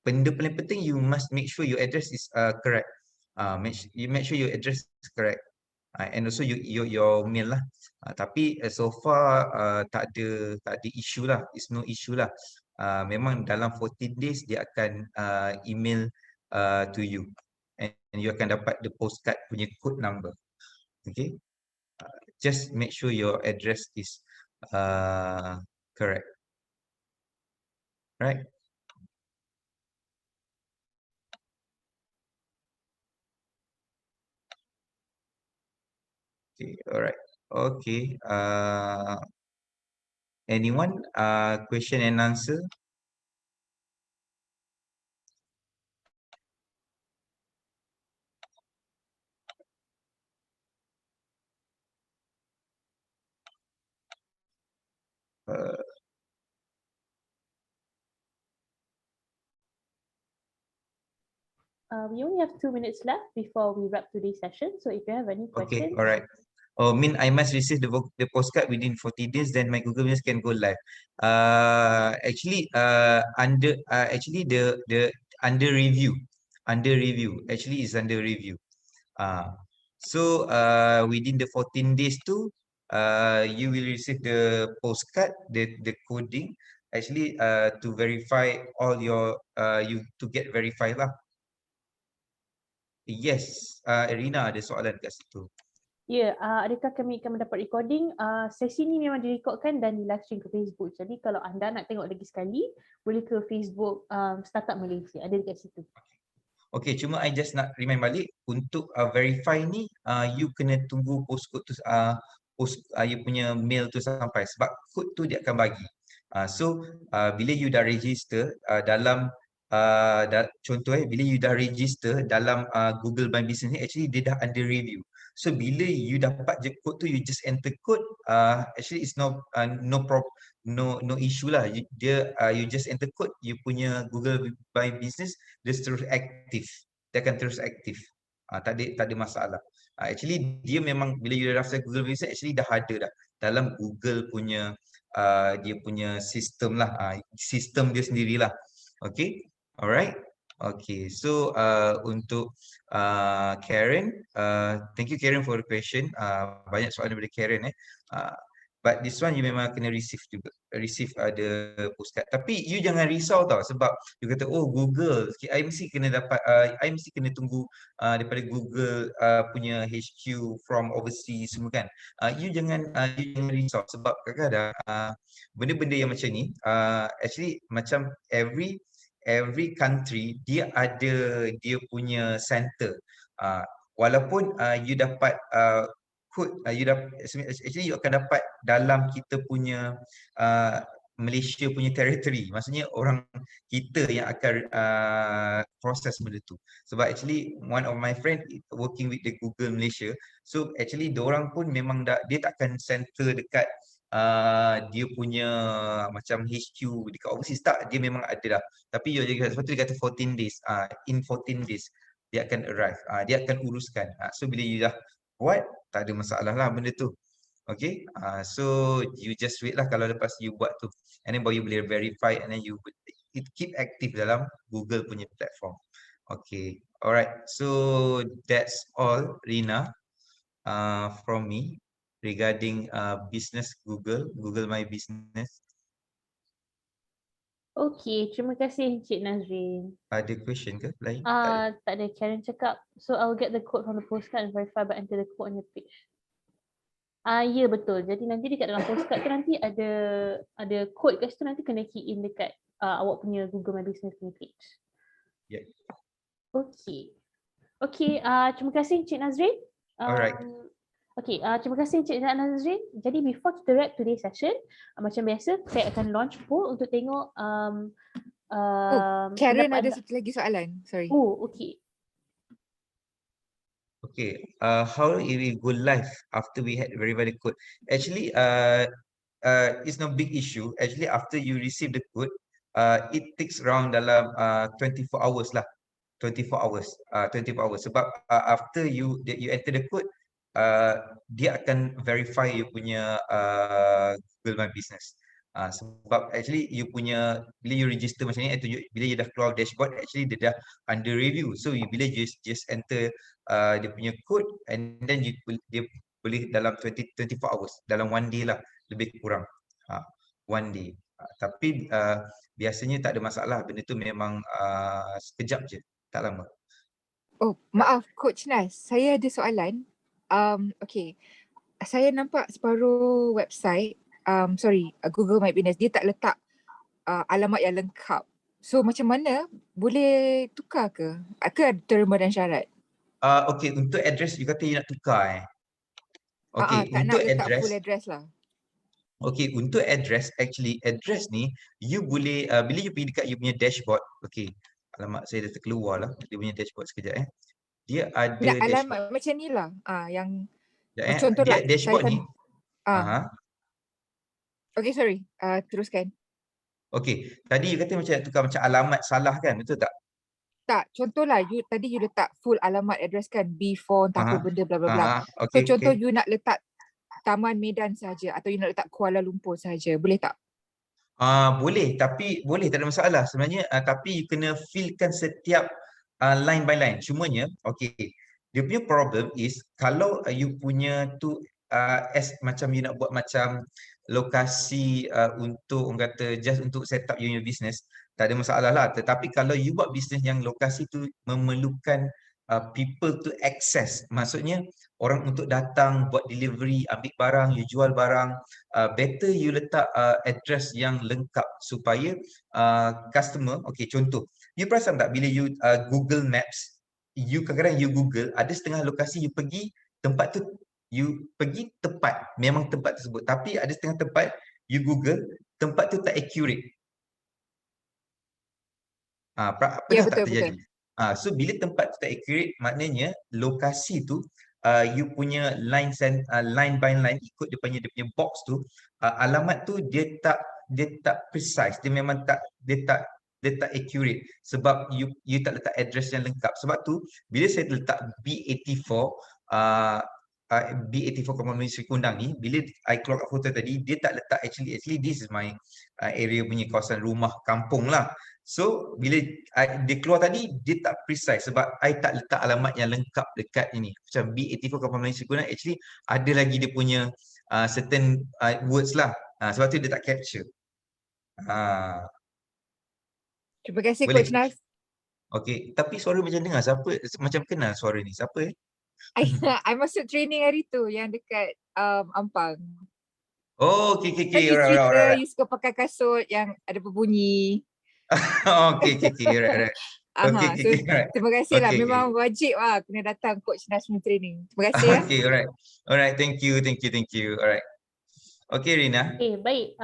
benda paling penting you must make sure your address is correct. Make sure your address is correct. And also your mail lah. Tapi so far tak ada issue lah. It's no issue lah. Memang dalam 14 days dia akan email to you. And you akan dapat the postcard punya code number. Okay. Just make sure your address is correct. Right. Okay, alright. Okay. Anyone? Question and answer? We only have 2 minutes left before we wrap today's session. So if you have any questions. Okay, alright. Oh, mean I must receive the postcard within 40 days, then my Google Business can go live. Actually, actually the under review. Actually is under review. So within the 14 days too, you will receive the postcard, the coding. Actually, to verify all your you to get verified lah. Yes, Irina ada soalan kat situ. Ya, adakah kami akan mendapat recording? Sesi ni memang direkodkan dan di live stream ke Facebook. Jadi kalau anda nak tengok lagi sekali, boleh ke Facebook Startup Malaysia. Ada dekat situ. Okay, cuma I just nak remind balik untuk verify ni, you kena tunggu postcode tu, you punya mail tu sampai sebab kod tu dia akan bagi. So bila you dah register dalam contoh bila you dah register dalam Google My Business ni, actually dia dah under review. So bila you dapat je kod tu, you just enter code. Actually it's no issue lah. You just enter code, you punya Google My Business dia terus aktif. Dia akan terus aktif. Tak ada masalah. Actually dia memang bila you dah daftar Google Business, actually dah ada dah dalam Google punya dia punya sistem lah. Sistem dia sendirilah. Okay. Alright. Okay, so untuk Karen, thank you Karen for the question. Banyak soalan daripada Karen but this one you memang kena receive juga, receive ada postcard. Tapi you jangan risau tau sebab you kata oh Google, I mesti kena dapat, I mesti kena tunggu daripada Google punya HQ from overseas semua kan. You jangan risau sebab kadang-kadang benda-benda yang macam ni actually macam every country dia ada dia punya center. Walaupun you dapat code actually you akan dapat dalam kita punya Malaysia punya territory. Maksudnya orang kita yang akan proses benda tu. Sebab actually one of my friend working with the Google Malaysia. So actually diorang pun memang dia takkan center dekat dia punya macam HQ dekat overseas, tak, dia memang ada dah. Tapi sebab tu dia kata 14 days. In 14 days dia akan arrive. Dia akan uruskan. So bila you dah buat, tak ada masalah lah benda tu. Okay, so you just wait lah kalau lepas you buat tu, and then baru you boleh verify, and then it keep active dalam Google punya platform. Okay, alright, so that's all Rina from me regarding business Google My Business. Okay, terima kasih Encik Nazrin. Ada question ke lain? Tak ada. Tak ada. Karen cakap, so I'll get the code from the postcard and verify by enter the code on your page. Ya betul. Jadi nanti dekat dalam postcard tu nanti ada code kat situ, nanti kena key in dekat awak punya Google My Business punya page. Yeah. Okay. Okay, terima kasih Encik Nazrin. Alright. Okay, terima kasih Encik Nazrin. Jadi before kita wrap today's session, macam biasa saya akan launch poll untuk tengok Karen pendapat ada satu lagi soalan. Sorry. Oh, okay. Okay, how it will go live after we had verified the code? Actually, it's no big issue. Actually, after you receive the code, it takes around dalam 24 hours lah. 24 hours. 24 hours. Sebab after you enter the code, dia akan verify you punya Google My Business. Sebab actually you punya, bila you register macam ni, bila you dah keluar dashboard, actually dia dah under review. So bila you just enter dia punya code, and then dia boleh dalam 24 hours, dalam one day lah, lebih kurang one day. Tapi biasanya tak ada masalah, benda tu memang sekejap je, tak lama. Oh, maaf Coach Nas, saya ada soalan. Okay, saya nampak separuh website, Google My Business, dia tak letak alamat yang lengkap. So macam mana boleh tukar ke? Ke ada terma dan syarat? Okay, untuk address you kata you nak tukar Okay, tak untuk nak letak address, full address lah. okay, untuk address, actually address ni you boleh bila you pergi dekat you punya dashboard. Okay, alamak saya dah terkeluar lah dia punya dashboard sekejap Dia ada Nak dashboard. alamat macam ni lah. Yang Sekejap, contoh dia lah, dashboard saya ni. Okay, sorry. Teruskan. Okay, tadi you kata macam nak tukar macam alamat salah kan, betul tak? Tak, contohlah tadi you letak full alamat address kan, B4 entah apa benda bla bla bla. So Okay, contoh okay. you nak letak Taman Medan saja atau you nak letak Kuala Lumpur saja, boleh tak? Boleh, tapi boleh, tak ada masalah sebenarnya, tapi you kena fillkan setiap line by line. Cumanya, okay, dia punya problem is kalau you punya tu macam you nak buat macam lokasi untuk orang kata just untuk set up you punya business, tak ada masalah lah. Tetapi kalau you buat business yang lokasi tu memerlukan people to access, maksudnya orang untuk datang buat delivery, ambil barang, you jual barang, better you letak address yang lengkap supaya customer, okay, contoh, you perasan tak bila you Google Maps, you kadang-kadang you Google, ada setengah lokasi you pergi tempat tu, you pergi tempat, memang tempat tersebut, tapi ada setengah tempat you Google, tempat tu tak accurate. Pernah tak terjadi? So bila tempat tu tak accurate, maknanya lokasi tu you punya line by line ikut dia punya box tu, alamat tu dia tak precise, dia memang tak accurate sebab you tak letak address yang lengkap. Sebab tu bila saya letak B84 B84 Commonwealth Sri Kundang ni, bila I keluar kat foto tadi, dia tak letak actually this is my area punya kawasan rumah kampung lah. So bila dia keluar tadi, dia tak precise sebab I tak letak alamat yang lengkap dekat ini. Macam B84 Commonwealth Sri Kundang, actually ada lagi dia punya certain words lah. Sebab tu dia tak capture. Terima kasih Boleh. Coach Nas. Okay, tapi suara macam dengar siapa, macam kenal suara ni, siapa I masuk training hari tu yang dekat Ampang. Oh, okay, Kan you cerita right. you suka pakai kasut yang ada berbunyi. Okay, right. Aha, so Alright. terima kasih lah. Okay, Memang wajib lah kena datang Coach Nas punya training. Terima kasih ya. okay, alright, thank you. Alright. Okay, Rina. Baik.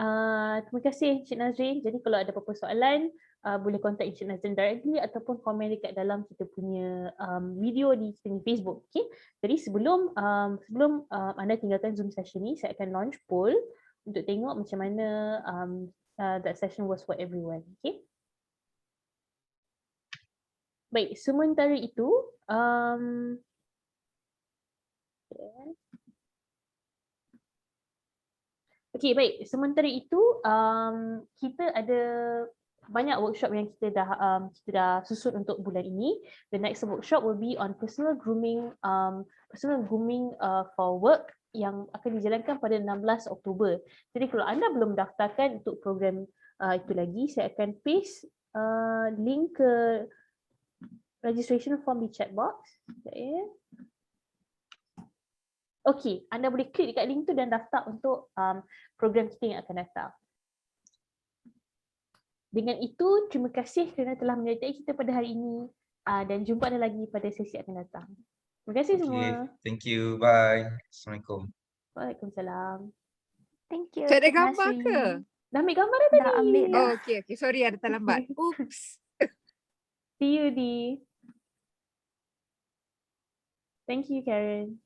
Terima kasih Encik Nazrin. Jadi kalau ada apa-apa soalan, boleh contact Encik Nazrin directly ataupun komen dekat dalam kita punya video di kita punya Facebook. Okay? Jadi sebelum anda tinggalkan Zoom session ni, saya akan launch poll untuk tengok macam mana that session was for everyone. Okay? Baik, sementara itu, okay, baik. Sementara itu, kita ada banyak workshop yang kita dah susun untuk bulan ini. The next workshop will be on personal grooming for work yang akan dijalankan pada 16 Oktober. Jadi kalau anda belum daftarkan untuk program itu lagi, saya akan paste link ke registration form di chat box. Okey, anda boleh klik dekat link tu dan daftar untuk program kita yang akan datang. Dengan itu, terima kasih kerana telah menyertai kita pada hari ini dan jumpa anda lagi pada sesi akan datang. Terima kasih semua. Thank you. Bye. Assalamualaikum. Waalaikumsalam. Thank you. Tak ada Cik gambar Nasrin. ke? Dah ambil gambar dah Dah tadi? ambil dah. Oh, okay. Sorry ada terlambat. Oops. See you, Di. Thank you, Karen.